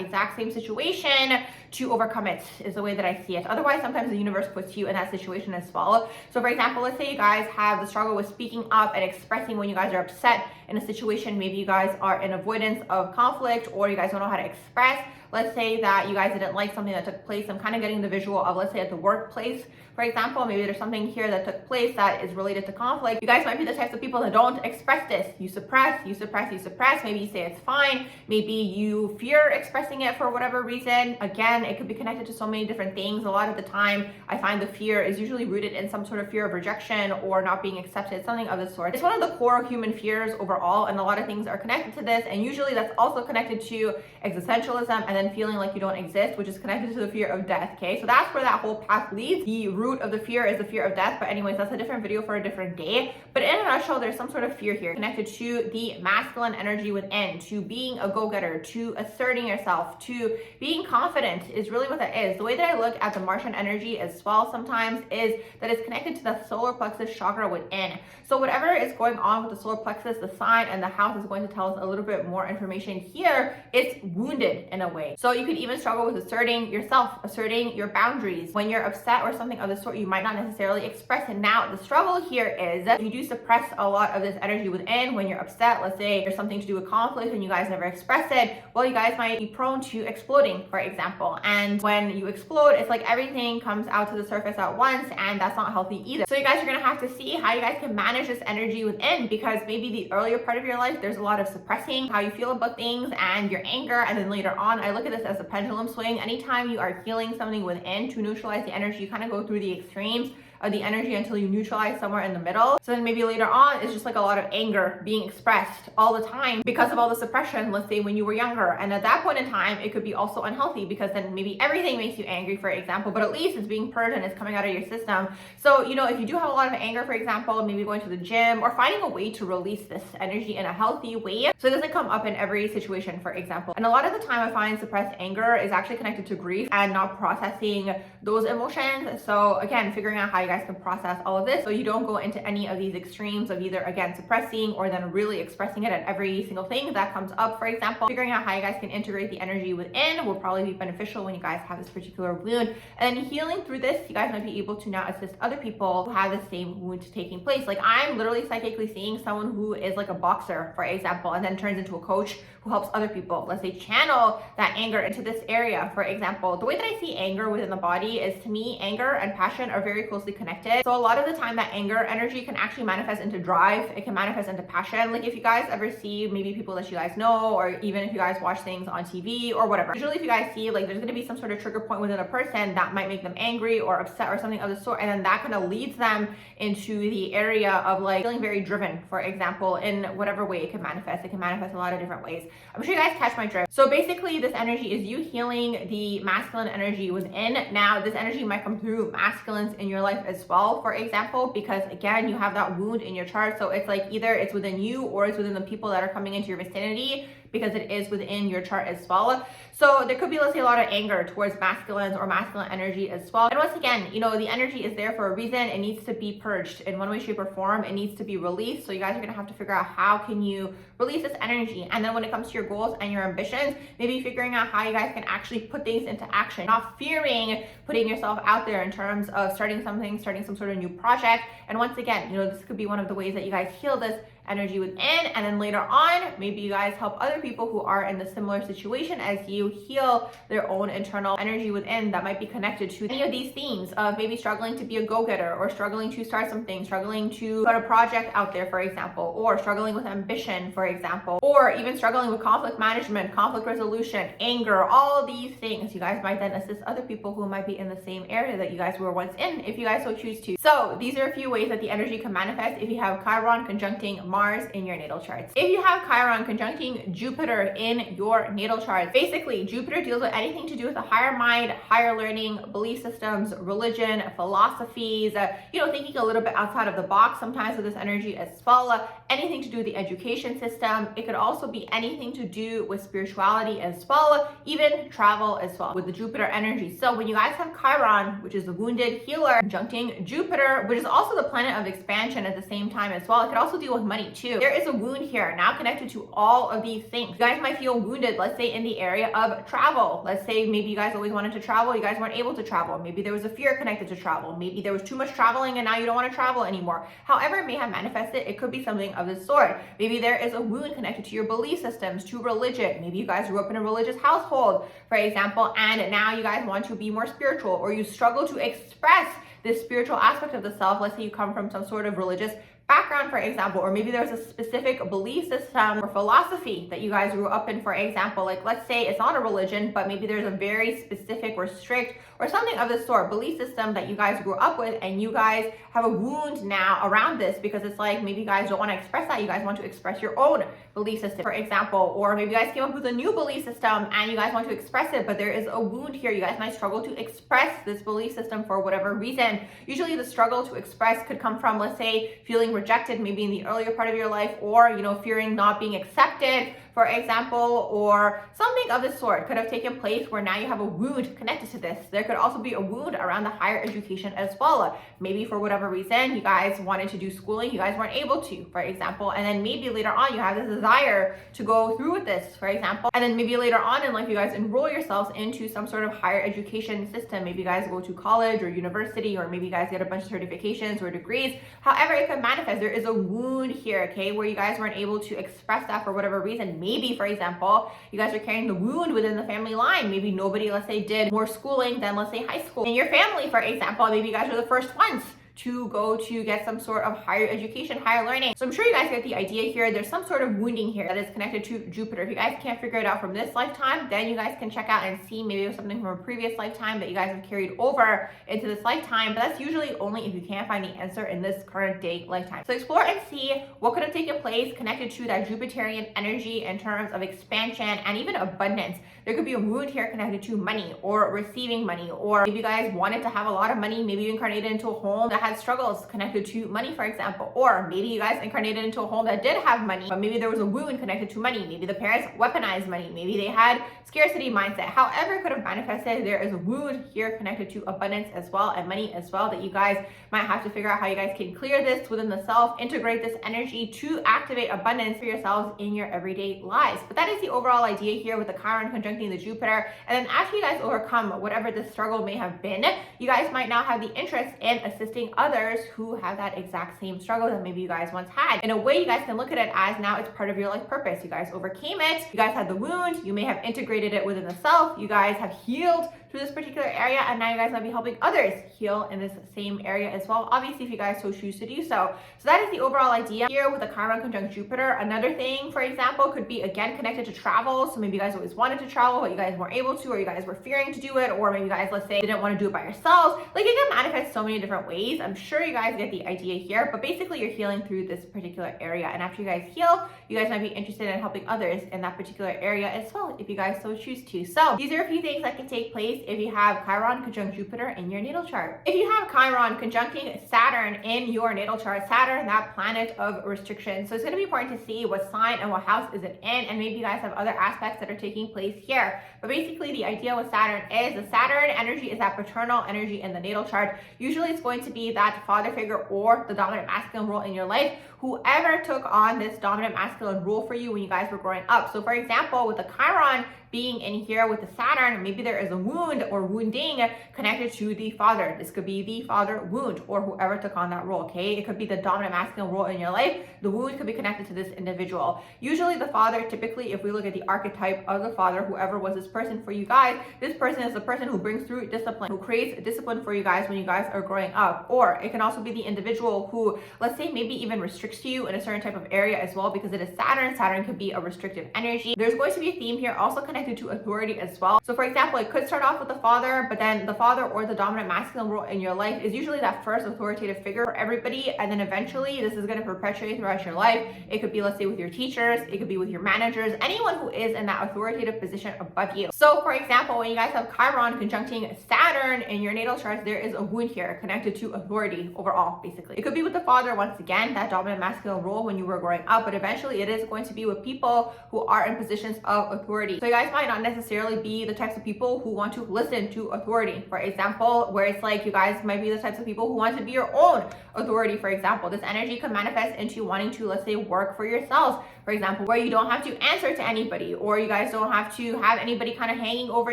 exact same situation to overcome it, is the way that I see it. Otherwise, sometimes the universe puts you in that situation as well. So for example, let's say you guys have the struggle with speaking up and expressing when you guys are upset in a situation. Maybe you guys are in avoidance of conflict, or you guys don't know how to express. Let's say that you guys didn't like something that took place. I'm kind of getting the visual of, let's say, at the workplace, for example. Maybe there's something here that took place that is related to conflict. You guys might be the types of people that don't express this. You suppress, you suppress, you suppress. Maybe you say it's fine. Maybe you fear expressing it for whatever reason. Again, it could be connected to so many different things. A lot of the time, I find the fear is usually rooted in some sort of fear of rejection or not being accepted, something of the sort. It's one of the core human fears overall, and a lot of things are connected to this. And usually that's also connected to existentialism and then feeling like you don't exist, which is connected to the fear of death, okay? So that's where that whole path leads. The root of the fear is the fear of death, but anyways, that's a different video for a different day. But in a nutshell, there's some sort of fear here connected to the masculine energy within, to being a go-getter, to to asserting yourself, to being confident is really what that is. The way that I look at the Martian energy as well sometimes is that it's connected to the solar plexus chakra within. So whatever is going on with the solar plexus, the sign and the house is going to tell us a little bit more information here. It's wounded in a way. So you could even struggle with asserting yourself, asserting your boundaries. When you're upset or something of the sort, you might not necessarily express it. Now, the struggle here is that you do suppress a lot of this energy within. When you're upset, let's say there's something to do with conflict and you guys never express it, well, you guys might be prone to exploding, for example. And when you explode, it's like everything comes out to the surface at once, and that's not healthy either. So you guys are gonna have to see how you guys can manage this energy within, because maybe the earlier part of your life, there's a lot of suppressing how you feel about things and your anger, and then later on, I look at this as a pendulum swing. Anytime you are healing something within to neutralize the energy, you kind of go through the extremes of the energy until you neutralize somewhere in the middle. So then maybe later on, it's just like a lot of anger being expressed all the time because of all the suppression, let's say when you were younger. And at that point in time, it could be also unhealthy, because then maybe everything makes you angry, for example, but at least it's being purged and it's coming out of your system. So, you know, if you do have a lot of anger, for example, maybe going to the gym or finding a way to release this energy in a healthy way so it doesn't come up in every situation, for example. And a lot of the time I find suppressed anger is actually connected to grief and not processing those emotions. So again, figuring out how you guys can process all of this so you don't go into any of these extremes of either, again, suppressing or then really expressing it at every single thing that comes up, for example. Figuring out how you guys can integrate the energy within will probably be beneficial when you guys have this particular wound. And then healing through this, you guys might be able to now assist other people who have the same wound taking place. Like I'm literally psychically seeing someone who is like a boxer, for example, and then turns into a coach who helps other people, let's say, channel that anger into this area, for example. The way that I see anger within the body is, to me, anger and passion are very closely connected. So a lot of the time that anger energy can actually manifest into drive. It can manifest into passion. Like if you guys ever see maybe people that you guys know, or even if you guys watch things on TV or whatever, usually if you guys see like there's going to be some sort of trigger point within a person that might make them angry or upset or something of the sort, and then that kind of leads them into the area of like feeling very driven, for example, in whatever way it can manifest. It can manifest a lot of different ways. I'm sure you guys catch my drift. So basically this energy is you healing the masculine energy within. Now this energy might come through masculines in your life as well, for example, because again, you have that wound in your chart. So it's like either it's within you or it's within the people that are coming into your vicinity, because it is within your chart as well. So there could be, let's say, a lot of anger towards masculines or masculine energy as well. And once again, you know, the energy is there for a reason. It needs to be purged in one way, shape, or form. It needs to be released. So you guys are gonna have to figure out how can you release this energy. And then when it comes to your goals and your ambitions, maybe figuring out how you guys can actually put things into action, not fearing putting yourself out there in terms of starting something, starting some sort of new project. And once again, you know, this could be one of the ways that you guys heal this energy within, and then later on, maybe you guys help other people who are in the similar situation as you heal their own internal energy within that might be connected to any of these themes of maybe struggling to be a go-getter, or struggling to start something, struggling to put a project out there, for example, or struggling with ambition, for example, or even struggling with conflict management, conflict resolution, anger, all these things. You guys might then assist other people who might be in the same area that you guys were once in, if you guys so choose to. So these are a few ways that the energy can manifest if you have Chiron conjuncting Mars in your natal charts. If you have Chiron conjuncting Jupiter in your natal charts, basically Jupiter deals with anything to do with the higher mind, higher learning, belief systems, religion, philosophies, you know, thinking a little bit outside of the box sometimes with this energy as well. Anything to do with the education system. It could also be anything to do with spirituality as well, even travel as well with the Jupiter energy. So when you guys have Chiron, which is the wounded healer, conjuncting Jupiter, which is also the planet of expansion at the same time as well, it could also deal with money too. There is a wound here now connected to all of these things. You guys might feel wounded, let's say in the area of travel. Let's say maybe you guys always wanted to travel, you guys weren't able to travel. Maybe there was a fear connected to travel. Maybe there was too much traveling and now you don't want to travel anymore. However it may have manifested, it could be something of this sort. Maybe there is a wound connected to your belief systems, to religion. Maybe you guys grew up in a religious household, for example, and now you guys want to be more spiritual, or you struggle to express this spiritual aspect of the self. Let's say you come from some sort of religious background, for example, or maybe there's a specific belief system or philosophy that you guys grew up in, for example. Like let's say it's not a religion, but maybe there's a very specific or strict or something of this sort belief system that you guys grew up with, and you guys have a wound now around this because it's like maybe you guys don't want to express that. You guys want to express your own belief system, for example, or maybe you guys came up with a new belief system and you guys want to express it, but there is a wound here. You guys might struggle to express this belief system for whatever reason. Usually the struggle to express could come from, let's say, feeling rejected maybe in the earlier part of your life, or, you know, fearing not being accepted, for example, or something of the sort could have taken place where now you have a wound connected to this. There could also be a wound around the higher education as well. Maybe for whatever reason, you guys wanted to do schooling, you guys weren't able to, for example, and then maybe later on you have this desire to go through with this, for example, and then maybe later on in life you guys enroll yourselves into some sort of higher education system. Maybe you guys go to college or university, or maybe you guys get a bunch of certifications or degrees. However it could manifest, there is a wound here, okay, where you guys weren't able to express that for whatever reason. Maybe, for example, you guys are carrying the wound within the family line. Maybe nobody, let's say, did more schooling than, let's say, high school in your family, for example. Maybe you guys were the first ones to go to get some sort of higher education, higher learning. So I'm sure you guys get the idea here. There's some sort of wounding here that is connected to Jupiter. If you guys can't figure it out from this lifetime, then you guys can check out and see maybe it was something from a previous lifetime that you guys have carried over into this lifetime. But that's usually only if you can't find the answer in this current day lifetime. So explore and see what could have taken place connected to that Jupiterian energy in terms of expansion and even abundance. There could be a wound here connected to money or receiving money, or maybe you guys wanted to have a lot of money. Maybe you incarnated into a home that had struggles connected to money, for example, or maybe you guys incarnated into a home that did have money, but maybe there was a wound connected to money. Maybe the parents weaponized money. Maybe they had scarcity mindset. However it could have manifested, there is a wound here connected to abundance as well and money as well that you guys might have to figure out how you guys can clear this within the self, integrate this energy to activate abundance for yourselves in your everyday lives. But that is the overall idea here with the Chiron conjuncting the Jupiter. And then after you guys overcome whatever the struggle may have been, you guys might now have the interest in assisting others who have that exact same struggle that maybe you guys once had. In a way, you guys can look at it as now it's part of your life purpose. You guys overcame it. You guys had the wound. You may have integrated it within the self. You guys have healed through this particular area, and now you guys might be helping others heal in this same area as well, obviously, if you guys so choose to do so. So that is the overall idea here with the Chiron conjunct Jupiter. Another thing, for example, could be again connected to travel. So maybe you guys always wanted to travel, but you guys weren't able to, or you guys were fearing to do it, or maybe you guys, let's say, didn't want to do it by yourselves. Like, it can manifest so many different ways. I'm sure you guys get the idea here, but basically you're healing through this particular area, and after you guys heal, you guys might be interested in helping others in that particular area as well, if you guys so choose to. So these are a few things that can take place if you have Chiron conjunct Jupiter in your natal chart. If you have Chiron conjuncting Saturn in your natal chart, Saturn, that planet of restriction, so it's going to be important to see what sign and what house is it in, and maybe you guys have other aspects that are taking place here. But basically the idea with Saturn is the Saturn energy is that paternal energy in the natal chart. Usually it's going to be that father figure or the dominant masculine role in your life, whoever took on this dominant masculine role for you when you guys were growing up. So for example, with the Chiron being in here with the Saturn, maybe there is a wound or wounding connected to the father. This could be the father wound or whoever took on that role, okay? It could be the dominant masculine role in your life. The wound could be connected to this individual. Usually the father, typically, if we look at the archetype of the father, whoever was this person for you guys, this person is the person who brings through discipline, who creates discipline for you guys when you guys are growing up. Or it can also be the individual who, let's say, maybe even restricts you in a certain type of area as well, because it is Saturn. Saturn could be a restrictive energy. There's going to be a theme here also connected to authority as well. So for example, it could start off with the father, but then the father or the dominant masculine role in your life is usually that first authoritative figure for everybody, and then eventually this is going to perpetuate throughout your life. It could be, let's say, with your teachers, it could be with your managers, anyone who is in that authoritative position above you. So for example, when you guys have Chiron conjuncting Saturn in your natal charts, there is a wound here connected to authority overall, basically. It could be with the father, once again, that dominant masculine role when you were growing up, but eventually it is going to be with people who are in positions of authority. So you guys might not necessarily be the types of people who want to listen to authority, for example, where it's like you guys might be the types of people who want to be your own authority, for example. This energy could manifest into wanting to, let's say, work for yourselves, for example, where you don't have to answer to anybody, or you guys don't have to have anybody kind of hanging over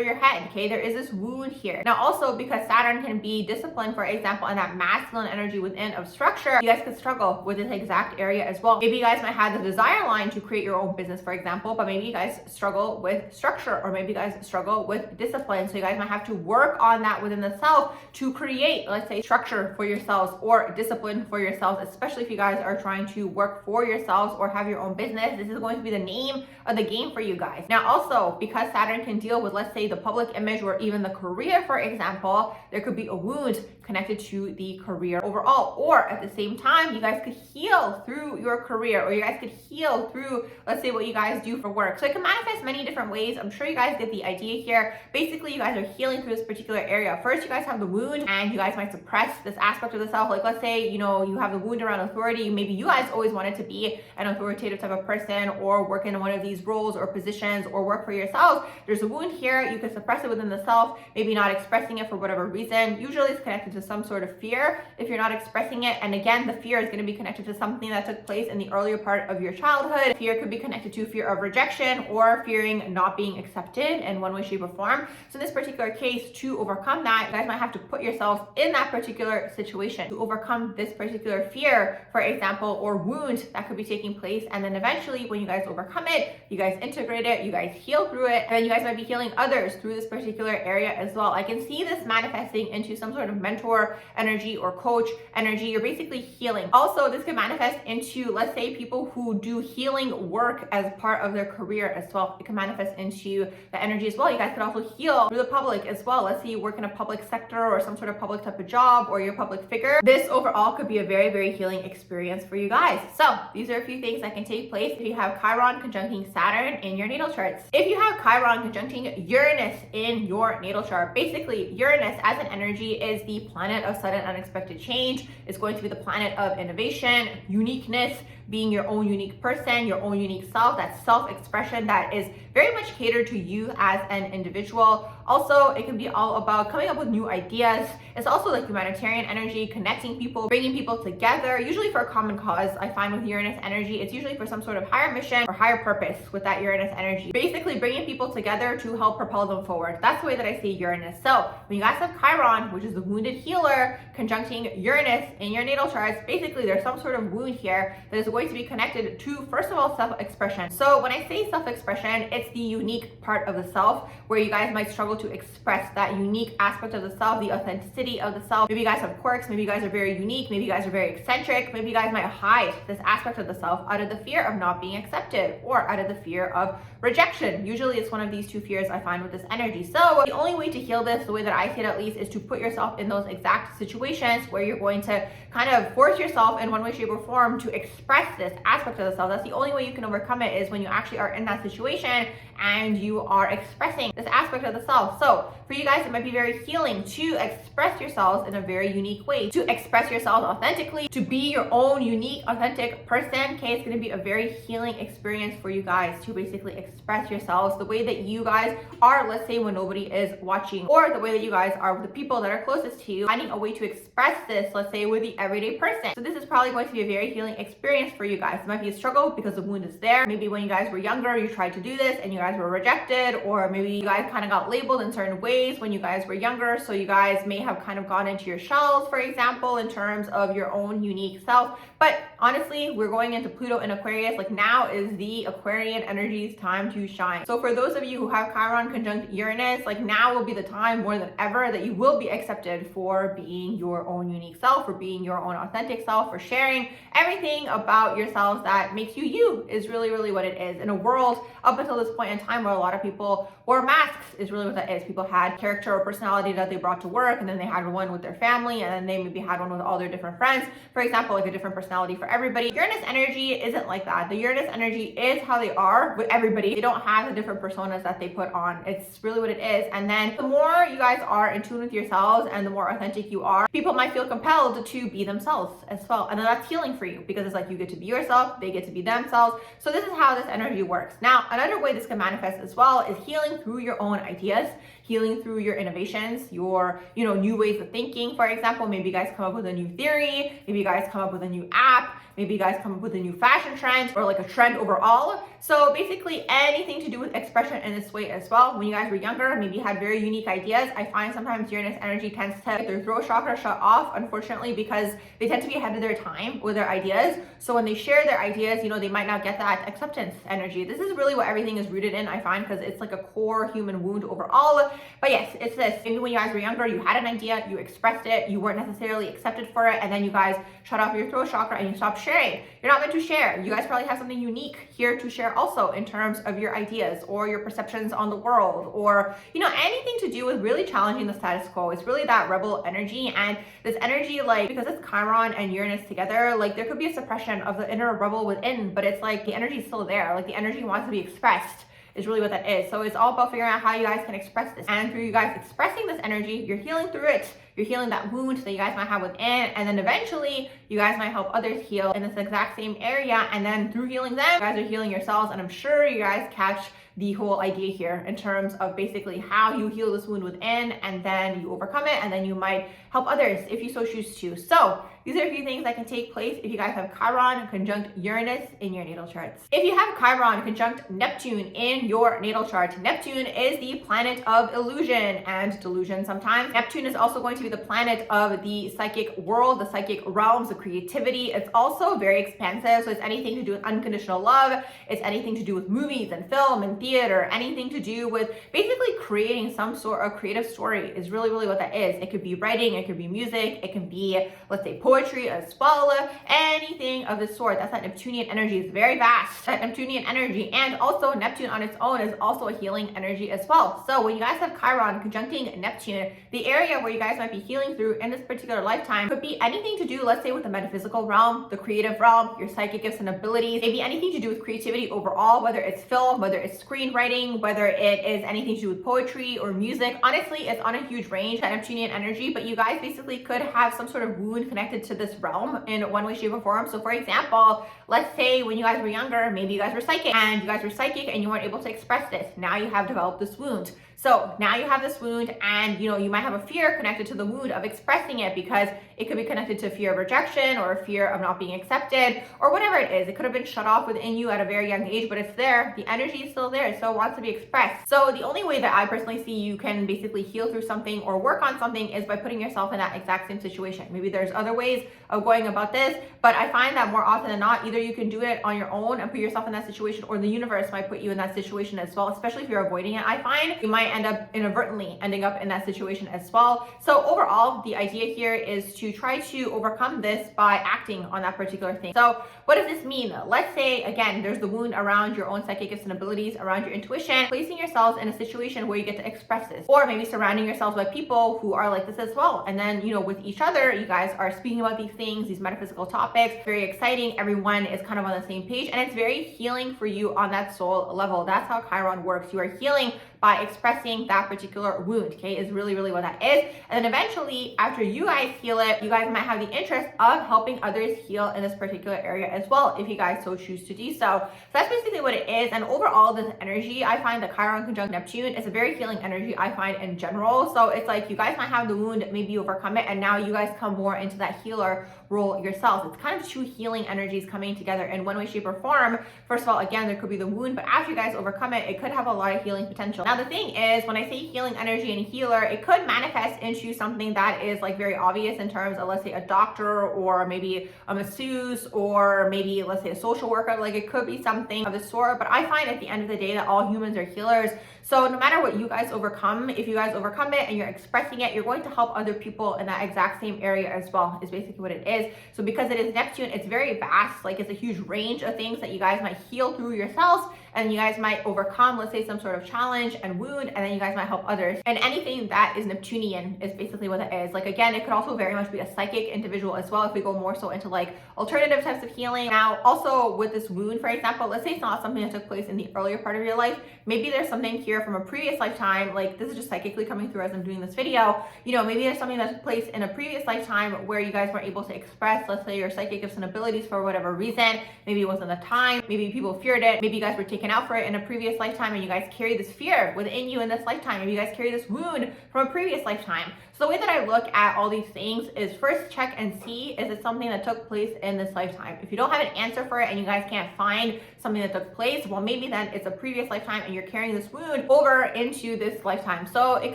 your head, okay? There is this wound here. Now also, because Saturn can be discipline, for example, and that masculine energy within of structure, you guys could struggle with this exact area as well. Maybe you guys might have the desire line to create your own business, for example, but maybe you guys struggle with structure, or maybe you guys struggle with discipline. So you guys might have to work on that within the self to create, let's say, structure for yourselves or discipline for yourselves, especially if you guys are trying to work for yourselves or have your own business. This is going to be the name of the game for you guys. Now also, because Saturn can deal with, let's say, the public image or even the career, for example, there could be a wound connected to the career overall, or at the same time, you guys could heal through your career, or you guys could heal through, let's say, what you guys do for work. So it can manifest many different ways. I'm sure you guys get the idea here. Basically, you guys guys are healing through this particular area. First, you guys have the wound, and you guys might suppress this aspect of the self. Like, let's say, you know, you have the wound around authority. Maybe you guys always wanted to be an authoritative type of person, or work in one of these roles or positions, or work for yourself. There's a wound here. You could suppress it within the self, maybe not expressing it for whatever reason. Usually it's connected to some sort of fear if you're not expressing it. And again, the fear is going to be connected to something that took place in the earlier part of your childhood. Fear could be connected to fear of rejection or fearing not being accepted in one way, shape, or form. So in this particular case, to overcome that, you guys might have to put yourself in that particular situation to overcome this particular fear, for example, or wound that could be taking place. And then eventually, when you guys overcome it, you guys integrate it, you guys heal through it, and then you guys might be healing others through this particular area as well. I can see this manifesting into some sort of mentor energy or coach energy. You're basically healing. Also, this can manifest into, let's say, people who do healing work as part of their career as well. It can manifest into the energy as well. You guys could also heal through the public as well. Let's say you work in a public sector or some sort of public type of job, or you're a public figure. This overall could be a very, very healing experience for you guys. So these are a few things that can take place if you have Chiron conjuncting Saturn in your natal charts. If you have Chiron conjuncting Uranus in your natal chart, basically Uranus as an energy is the planet of sudden unexpected change. It's going to be the planet of innovation, uniqueness, being your own unique person, your own unique self, that self-expression that is very much catered to you as an individual. Also, it can be all about coming up with new ideas. It's also like humanitarian energy, connecting people, bringing people together, usually for a common cause. I find with Uranus energy, it's usually for some sort of higher mission or higher purpose with that Uranus energy. Basically bringing people together to help propel them forward. That's the way that I see Uranus. So when you guys have Chiron, which is the wounded healer, conjuncting Uranus in your natal charts, basically there's some sort of wound here that is going to be connected to, first of all, self-expression. So when I say self-expression, it's the unique part of the self where you guys might struggle to express that unique aspect of the self, the authenticity of the self. Maybe you guys have quirks, maybe you guys are very unique, maybe you guys are very eccentric, maybe you guys might hide this aspect of the self out of the fear of not being accepted or out of the fear of rejection. Usually it's one of these two fears I find with this energy. So the only way to heal this, the way that I see it at least, is to put yourself in those exact situations where you're going to kind of force yourself in one way, shape, or form to express this aspect of the self. That's the only way you can overcome it, is when you actually are in that situation and you are expressing this aspect of the self. So for you guys, it might be very healing to express yourselves in a very unique way, to express yourselves authentically, to be your own unique, authentic person. Okay, it's going to be a very healing experience for you guys to basically express yourselves the way that you guys are, let's say when nobody is watching, or the way that you guys are with the people that are closest to you, finding a way to express this, let's say with the everyday person. So this is probably going to be a very healing experience for you guys. It might be a struggle because the wound is there. Maybe when you guys were younger, you tried to do this and you guys were rejected, or maybe you guys kind of got labeled in certain ways when you guys were younger. So you guys may have kind of gone into your shells, for example, in terms of your own unique self. But honestly, we're going into Pluto in Aquarius. Like, now is the Aquarian energy's time to shine. So for those of you who have Chiron conjunct Uranus, like, now will be the time more than ever that you will be accepted for being your own unique self, for being your own authentic self, for sharing everything about yourselves that makes you you, is really, really what it is. In a world up until this point in time where a lot of people wore masks, is really what that is. People had character or personality that they brought to work, and then they had one with their family, and then they maybe had one with all their different friends. For example, like a different personality for everybody. Uranus energy isn't like that. The Uranus energy is how they are with everybody. They don't have the different personas that they put on. It's really what it is. And then the more you guys are in tune with yourselves and the more authentic you are, people might feel compelled to be themselves as well. And then that's healing for you, because it's like you get to be yourself, they get to be themselves. So this is how this energy works. Now, another way this can manifest as well is healing through your own ideas, healing through your innovations, your, new ways of thinking. For example, maybe you guys come up with a new theory, maybe you guys come up with a new app, maybe you guys come up with a new fashion trend, or like a trend overall. So basically anything to do with expression in this way as well. When you guys were younger, maybe you had very unique ideas. I find sometimes Uranus energy tends to get their throat chakra shut off, unfortunately, because they tend to be ahead of their time with their ideas. So when they share their ideas, they might not get that acceptance energy. This is really what everything is rooted in, I find, because it's like a core human wound overall. But yes, it's this. Maybe when you guys were younger, you had an idea, you expressed it, you weren't necessarily accepted for it, and then you guys shut off your throat chakra and you stopped sharing. You're not meant to share. You guys probably have something unique here to share also, in terms of your ideas or your perceptions on the world, or anything to do with really challenging the status quo. It's really that rebel energy. And this energy, like, because it's Chiron and Uranus together, like, there could be a suppression of the inner rebel within, but it's like the energy is still there. Like, the energy wants to be expressed. is really what that is. So it's all about figuring out how you guys can express this. And through you guys expressing this energy, you're healing through it. You're healing that wound that you guys might have within, and then eventually you guys might help others heal in this exact same area. And then through healing them, you guys are healing yourselves. And I'm sure you guys catch the whole idea here in terms of basically how you heal this wound within, and then you overcome it, and then you might help others if you so choose to. So these are a few things that can take place if you guys have Chiron conjunct Uranus in your natal charts. If you have Chiron conjunct Neptune in your natal chart, Neptune is the planet of illusion and delusion sometimes. Neptune is also going to be the planet of the psychic world, the psychic realms, the creativity. It's also very expansive. So it's anything to do with unconditional love. It's anything to do with movies and film and theater, anything to do with basically creating some sort of creative story is really, really what that is. It could be writing, it could be music, it can be, let's say, poetry as well, anything of this sort. That's that Neptunian energy. Is very vast, that Neptunian energy. And also Neptune on its own is also a healing energy as well. So when you guys have Chiron conjuncting Neptune, the area where you guys might be healing through in this particular lifetime could be anything to do, let's say, with the metaphysical realm, the creative realm, your psychic gifts and abilities, maybe anything to do with creativity overall, whether it's film, whether it's screenwriting, whether it is anything to do with poetry or music. Honestly, it's on a huge range, that Neptunian energy, but you guys basically could have some sort of wound connected to this realm in one way, shape, or form. So for example, let's say when you guys were younger, maybe you guys were psychic and you weren't able to express this. Now you have developed this wound. So now you have this wound, and you might have a fear connected to the wound of expressing it, because it could be connected to fear of rejection or fear of not being accepted or whatever it is. It could have been shut off within you at a very young age, but it's there. The energy is still there. It still wants to be expressed. So the only way that I personally see you can basically heal through something or work on something is by putting yourself in that exact same situation. Maybe there's other ways of going about this, but I find that more often than not, either you can do it on your own and put yourself in that situation, or the universe might put you in that situation as well, especially if you're avoiding it. I find you might end up inadvertently ending up in that situation as well. So overall, the idea here is to try to overcome this by acting on that particular thing. So what does this mean? Let's say, again, there's the wound around your own psychic gifts and abilities, around your intuition, placing yourselves in a situation where you get to express this, or maybe surrounding yourselves by people who are like this as well. And then, with each other, you guys are speaking about these things, these metaphysical topics, very exciting. Everyone is kind of on the same page, and it's very healing for you on that soul level. That's how Chiron works. You are healing by expressing that particular wound, okay, is really, really what that is. And then eventually, after you guys heal it, you guys might have the interest of helping others heal in this particular area as well, if you guys so choose to do so. So that's basically what it is. And overall, this energy, I find that Chiron conjunct Neptune is a very healing energy, I find, in general. So it's like you guys might have the wound, maybe overcome it, and now you guys come more into that healer role yourselves. It's kind of two healing energies coming together in one way, shape, or form. First of all, again, there could be the wound, but after you guys overcome it, it could have a lot of healing potential. Now, the thing is, when I say healing energy and healer, it could manifest into something that is like very obvious in terms of, let's say, a doctor, or maybe a masseuse, or maybe, let's say, a social worker. Like, it could be something of the sort, but I find at the end of the day that all humans are healers. So no matter what you guys overcome, if you guys overcome it and you're expressing it, you're going to help other people in that exact same area as well, is basically what it is. So because it is Neptune, it's very vast. Like, it's a huge range of things that you guys might heal through yourselves, and you guys might overcome, let's say, some sort of challenge and wound, and then you guys might help others. And anything that is Neptunian is basically what it is. Like, again, it could also very much be a psychic individual as well, if we go more so into like alternative types of healing. Now, also with this wound, for example, let's say it's not something that took place in the earlier part of your life. Maybe there's something here from a previous lifetime. Like, this is just psychically coming through as I'm doing this video. Maybe there's something that took place in a previous lifetime where you guys weren't able to express, let's say, your psychic gifts and abilities for whatever reason. Maybe it wasn't the time. Maybe people feared it. Maybe you guys were taken out for it in a previous lifetime, and you guys carry this fear within you in this lifetime. Maybe you guys carry this wound from a previous lifetime. So the way that I look at all these things is first check and see, is it something that took place in this lifetime? If you don't have an answer for it and you guys can't find something that took place, well, maybe then it's a previous lifetime and you're carrying this wound over into this lifetime. So it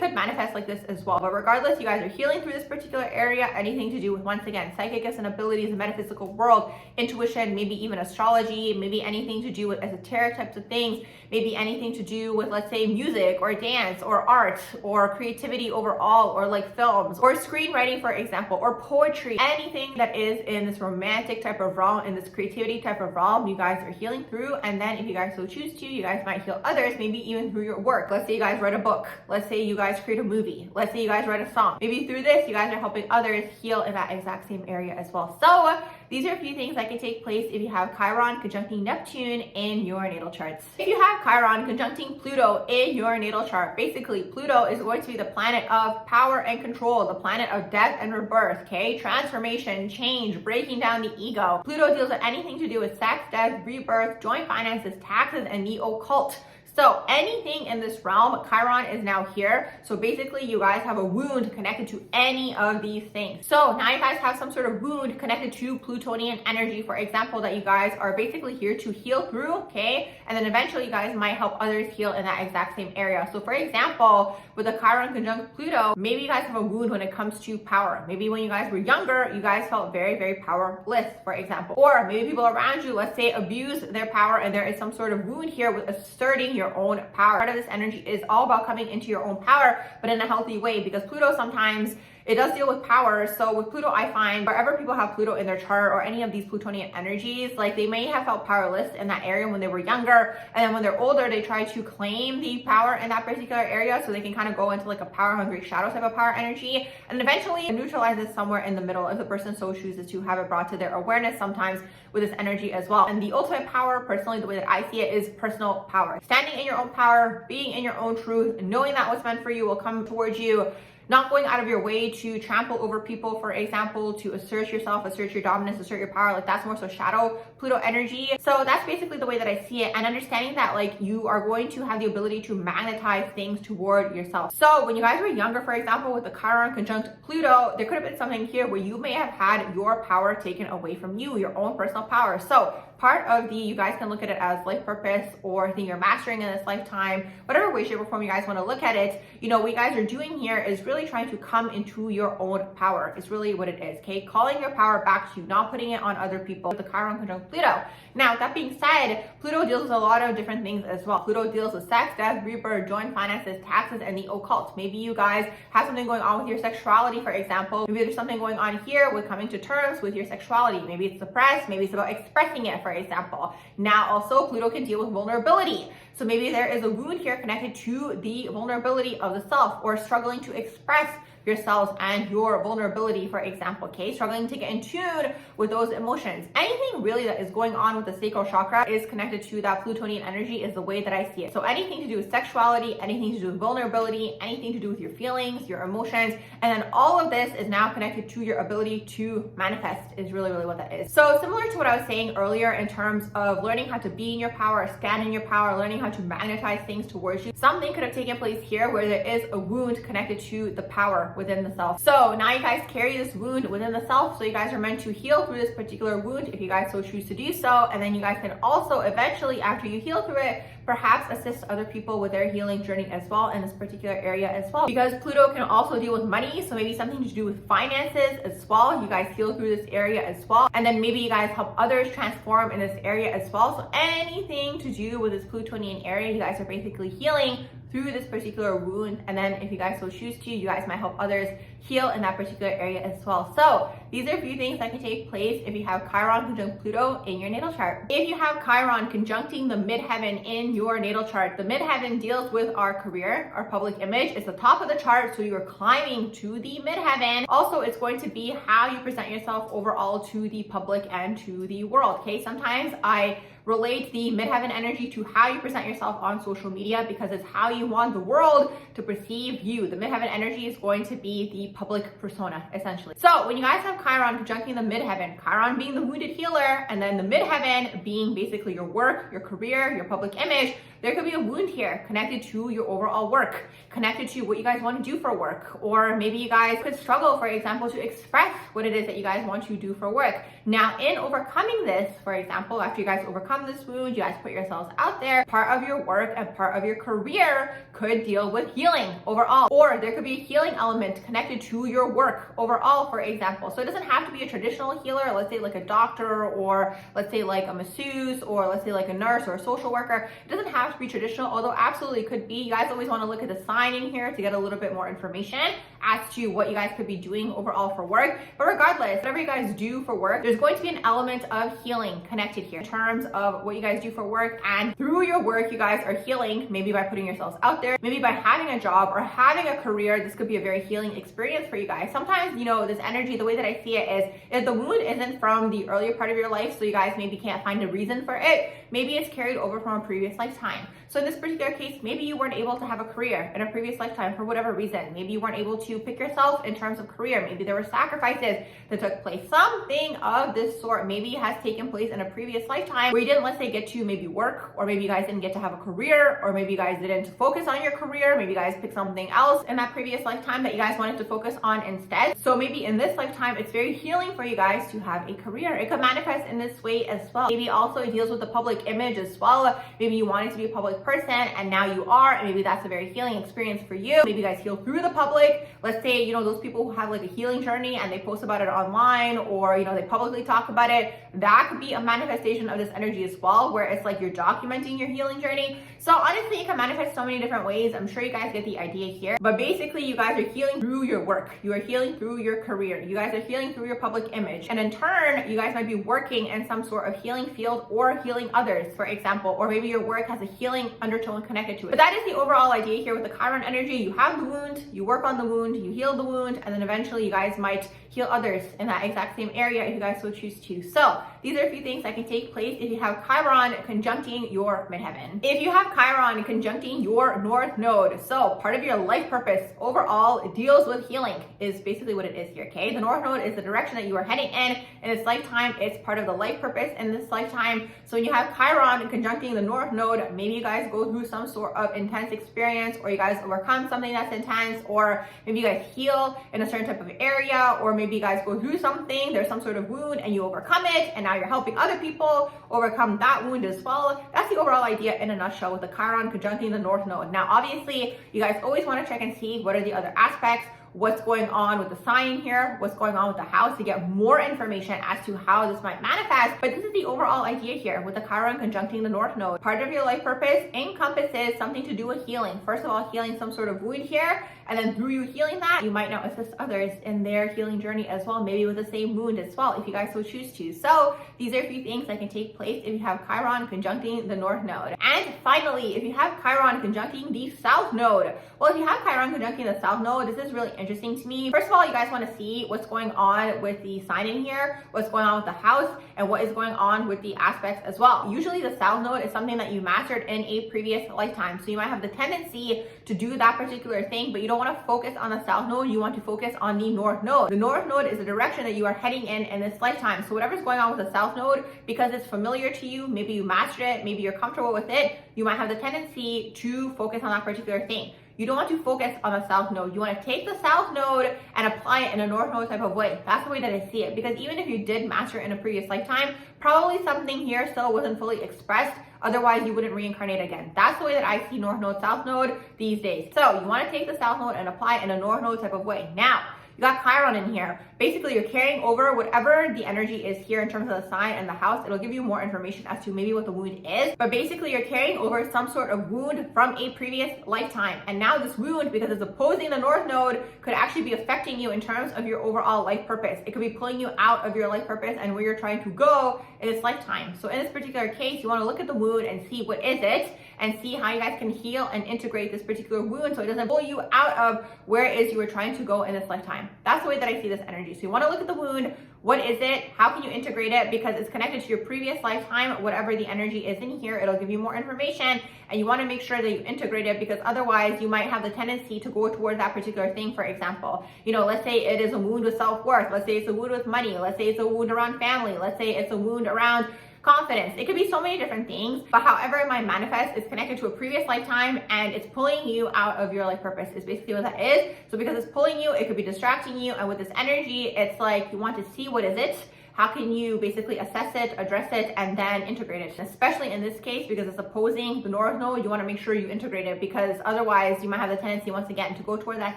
could manifest like this as well. But regardless, you guys are healing through this particular area, anything to do with, once again, psychic gifts and abilities, the metaphysical world, intuition, maybe even astrology, maybe anything to do with esoteric types of things, maybe anything to do with, let's say, music or dance or art or creativity overall, or like films or screenwriting, for example, or poetry, anything that is in this romantic type of realm, in this creativity type of realm, you guys are healing through. And then if you guys so choose to, you guys might heal others, maybe even through your work. Let's say you guys write a book. Let's say you guys create a movie. Let's say you guys write a song. Maybe through this, you guys are helping others heal in that exact same area as well. So these are a few things that can take place if you have Chiron conjuncting Neptune in your natal charts. If you have Chiron conjuncting Pluto in your natal chart, basically Pluto is going to be the planet of power and control, the planet of death and rebirth, okay? Transformation, change, breaking down the ego. Pluto deals with anything to do with sex, death, rebirth, joint finances, taxes, and the occult. So anything in this realm, Chiron is now here. So basically you guys have a wound connected to any of these things. So now you guys have some sort of wound connected to Plutonian energy, for example, that you guys are basically here to heal through, okay? And then eventually you guys might help others heal in that exact same area. So for example, with a Chiron conjunct Pluto, maybe you guys have a wound when it comes to power. Maybe when you guys were younger, you guys felt very, very powerless, for example. Or maybe people around you, let's say, abuse their power, and there is some sort of wound here with asserting your own power. Part of this energy is all about coming into your own power, but in a healthy way, because Pluto sometimes it does deal with power. So with Pluto, I find wherever people have Pluto in their chart or any of these Plutonian energies, like they may have felt powerless in that area when they were younger. And then when they're older, they try to claim the power in that particular area so they can kind of go into like a power hungry shadow type of power energy. And eventually it neutralizes somewhere in the middle if the person so chooses to have it brought to their awareness sometimes with this energy as well. And the ultimate power, personally, the way that I see it, is personal power. Standing in your own power, being in your own truth, knowing that what's meant for you will come towards you. Not going out of your way to trample over people, for example, to assert yourself, assert your dominance, assert your power. Like that's more so shadow Pluto energy. So that's basically the way that I see it. And understanding that like you are going to have the ability to magnetize things toward yourself. So when you guys were younger, for example, with the Chiron conjunct Pluto, there could have been something here where you may have had your power taken away from you, your own personal power. So part of you guys can look at it as life purpose or thing you're mastering in this lifetime, whatever way, shape, or form you guys want to look at it. You know, what you guys are doing here is really trying to come into your own power. It's really what it is, okay? Calling your power back to you, not putting it on other people. The Chiron conjunct Pluto. Now, that being said, Pluto deals with a lot of different things as well. Pluto deals with sex, death, rebirth, joint finances, taxes, and the occult. Maybe you guys have something going on with your sexuality, for example. Maybe there's something going on here with coming to terms with your sexuality. Maybe it's suppressed. Maybe it's about expressing it, for example. Now, also, Pluto can deal with vulnerability. So maybe there is a wound here connected to the vulnerability of the self, or struggling to express yourselves and your vulnerability, for example, okay? Struggling to get in tune with those emotions. Anything really that is going on with the sacral chakra is connected to that Plutonian energy, is the way that I see it. So anything to do with sexuality, anything to do with vulnerability, anything to do with your feelings, your emotions, and then all of this is now connected to your ability to manifest, is really, really what that is. So similar to what I was saying earlier in terms of learning how to be in your power, stand in your power, learning how to magnetize things towards you, something could have taken place here where there is a wound connected to the power within the self. So now you guys carry this wound within the self, so you guys are meant to heal through this particular wound if you guys so choose to do so. And then you guys can also eventually, after you heal through it, perhaps assist other people with their healing journey as well in this particular area as well. Because Pluto can also deal with money, so maybe something to do with finances as well. You guys heal through this area as well. And then maybe you guys help others transform in this area as well. So anything to do with this Plutonian area, you guys are basically healing through this particular wound. And then if you guys so choose to, you guys might help others heal in that particular area as well. So these are a few things that can take place if you have Chiron conjunct Pluto in your natal chart. If you have Chiron conjuncting the midheaven in your natal chart, the midheaven deals with our career, our public image. It's the top of the chart, so you're climbing to the midheaven. Also, it's going to be how you present yourself overall to the public and to the world, okay? Sometimes I relate the midheaven energy to how you present yourself on social media, because it's how you want the world to perceive you. The midheaven energy is going to be the public persona, essentially. So when you guys have Chiron conjuncting the midheaven, Chiron being the wounded healer, and then the midheaven being basically your work, your career, your public image, there could be a wound here connected to your overall work, connected to what you guys want to do for work. Or maybe you guys could struggle, for example, to express what it is that you guys want to do for work. Now, in overcoming this, for example, after you guys overcome this wound, you guys put yourselves out there, part of your work and part of your career could deal with healing overall. Or there could be a healing element connected to your work overall, for example. So it doesn't have to be a traditional healer, let's say like a doctor, or let's say like a masseuse, or let's say like a nurse or a social worker. It doesn't have to be traditional, although absolutely could be. You guys always want to look at the sign in here to get a little bit more information as to what you guys could be doing overall for work. But regardless, whatever you guys do for work, there's going to be an element of healing connected here in terms of what you guys do for work, and through your work, you guys are healing, maybe by putting yourselves out there, maybe by having a job or having a career. This could be a very healing experience for you guys. Sometimes, you know, this energy, the way that I see it is, if the wound isn't from the earlier part of your life, so you guys maybe can't find a reason for it, maybe it's carried over from a previous lifetime. So in this particular case, maybe you weren't able to have a career in a previous lifetime for whatever reason. Maybe you weren't able to pick yourself in terms of career. Maybe there were sacrifices that took place. Something of this sort maybe has taken place in a previous lifetime where you didn't, let's say, get to maybe work, or maybe you guys didn't get to have a career, or maybe you guys didn't focus on your career. Maybe you guys picked something else in that previous lifetime that you guys wanted to focus on instead. So maybe in this lifetime, it's very healing for you guys to have a career. It could manifest in this way as well. Maybe also it deals with the public image as well. Maybe you wanted to be a public person and now you are, and maybe that's a very healing experience for you. Maybe you guys heal through the public. Let's say, you know, those people who have like a healing journey and they post about it online, or, you know, they publicly talk about it. That could be a manifestation of this energy as well, where it's like you're documenting your healing journey. So honestly, it can manifest so many different ways. I'm sure you guys get the idea here. But basically, you guys are healing through your work. You are healing through your career. You guys are healing through your public image. And in turn, you guys might be working in some sort of healing field or healing others, for example, or maybe your work has a healing undertone connected to it. But that is the overall idea here with the Chiron energy. You have the wound, you work on the wound, you heal the wound, and then eventually you guys might heal others in that exact same area if you guys so choose to. So these are a few things that can take place if you have Chiron conjuncting your midheaven. If you have Chiron conjuncting your north node, so part of your life purpose overall deals with healing is basically what it is here, okay? The north node is the direction that you are heading in this lifetime. It's part of the life purpose in this lifetime. So when you have Chiron conjuncting the north node, maybe you guys go through some sort of intense experience, or you guys overcome something that's intense, or maybe you guys heal in a certain type of area, or maybe you guys go through something, there's some sort of wound and you overcome it, and now you're helping other people overcome that wound as well. That's the overall idea in a nutshell with the Chiron conjuncting the north node. Now obviously you guys always want to check and see what are the other aspects, what's going on with the sign here, what's going on with the house, to get more information as to how this might manifest. But this is the overall idea here with the Chiron conjuncting the north node. Part of your life purpose encompasses something to do with healing. First of all, healing some sort of wound here, and then through you healing that, you might now assist others in their healing journey as well, maybe with the same wound as well, if you guys so choose to. So these are a few things that can take place if you have Chiron conjuncting the north node. And finally, if you have Chiron conjuncting the south node, well, if you have Chiron conjuncting the south node, this is really interesting to me. First of all, you guys want to see what's going on with the sign in here, what's going on with the house, and what is going on with the aspects as well. Usually the south node is something that you mastered in a previous lifetime. So you might have the tendency to do that particular thing, but you don't want to focus on the south node. You want to focus on the north node. The north node is the direction that you are heading in this lifetime. So whatever's going on with the south node, because it's familiar to you, maybe you mastered it, maybe you're comfortable with it, you might have the tendency to focus on that particular thing. You don't want to focus on the south node. You want to take the south node and apply it in a north node type of way. That's the way that I see it. Because even if you did master it in a previous lifetime, probably something here still wasn't fully expressed. Otherwise, you wouldn't reincarnate again. That's the way that I see north node, south node these days. So you want to take the south node and apply it in a north node type of way. Now, you got Chiron in here. Basically, you're carrying over whatever the energy is here in terms of the sign and the house. It'll give you more information as to maybe what the wound is. But basically, you're carrying over some sort of wound from a previous lifetime. And now this wound, because it's opposing the north node, could actually be affecting you in terms of your overall life purpose. It could be pulling you out of your life purpose and where you're trying to go in this lifetime. So in this particular case, you want to look at the wound and see what is it, and see how you guys can heal and integrate this particular wound so it doesn't pull you out of where it is you were trying to go in this lifetime. That's the way that I see this energy. So you want to look at the wound. What is it? How can you integrate it? Because it's connected to your previous lifetime, whatever the energy is in here, it'll give you more information, and you want to make sure that you integrate it, because otherwise you might have the tendency to go towards that particular thing. For example, you know, let's say it is a wound with self-worth. Let's say it's a wound with money. Let's say it's a wound around family. Let's say it's a wound around confidence. It could be so many different things, but however it might manifest is connected to a previous lifetime, and it's pulling you out of your life purpose is basically what that is. So because it's pulling you, it could be distracting you, and with this energy, it's like you want to see what is it. How can you basically assess it, address it, and then integrate it? Especially in this case, because it's opposing the north node, you want to make sure you integrate it, because otherwise you might have the tendency once again to go toward that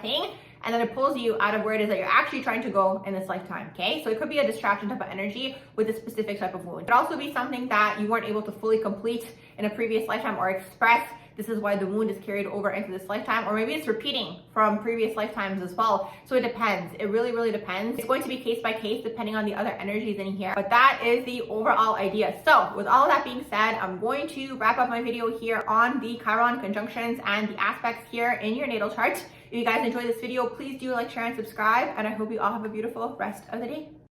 thing, and then it pulls you out of where it is that you're actually trying to go in this lifetime, okay? So it could be a distraction type of energy with a specific type of wound. It could also be something that you weren't able to fully complete in a previous lifetime or express this is why the wound is carried over into this lifetime, or maybe it's repeating from previous lifetimes as well. So it depends. It really, really depends. It's going to be case by case depending on the other energies in here, but that is the overall idea. So with all of that being said, I'm going to wrap up my video here on the Chiron conjunctions and the aspects here in your natal chart. If you guys enjoyed this video, please do like, share, and subscribe, and I hope you all have a beautiful rest of the day.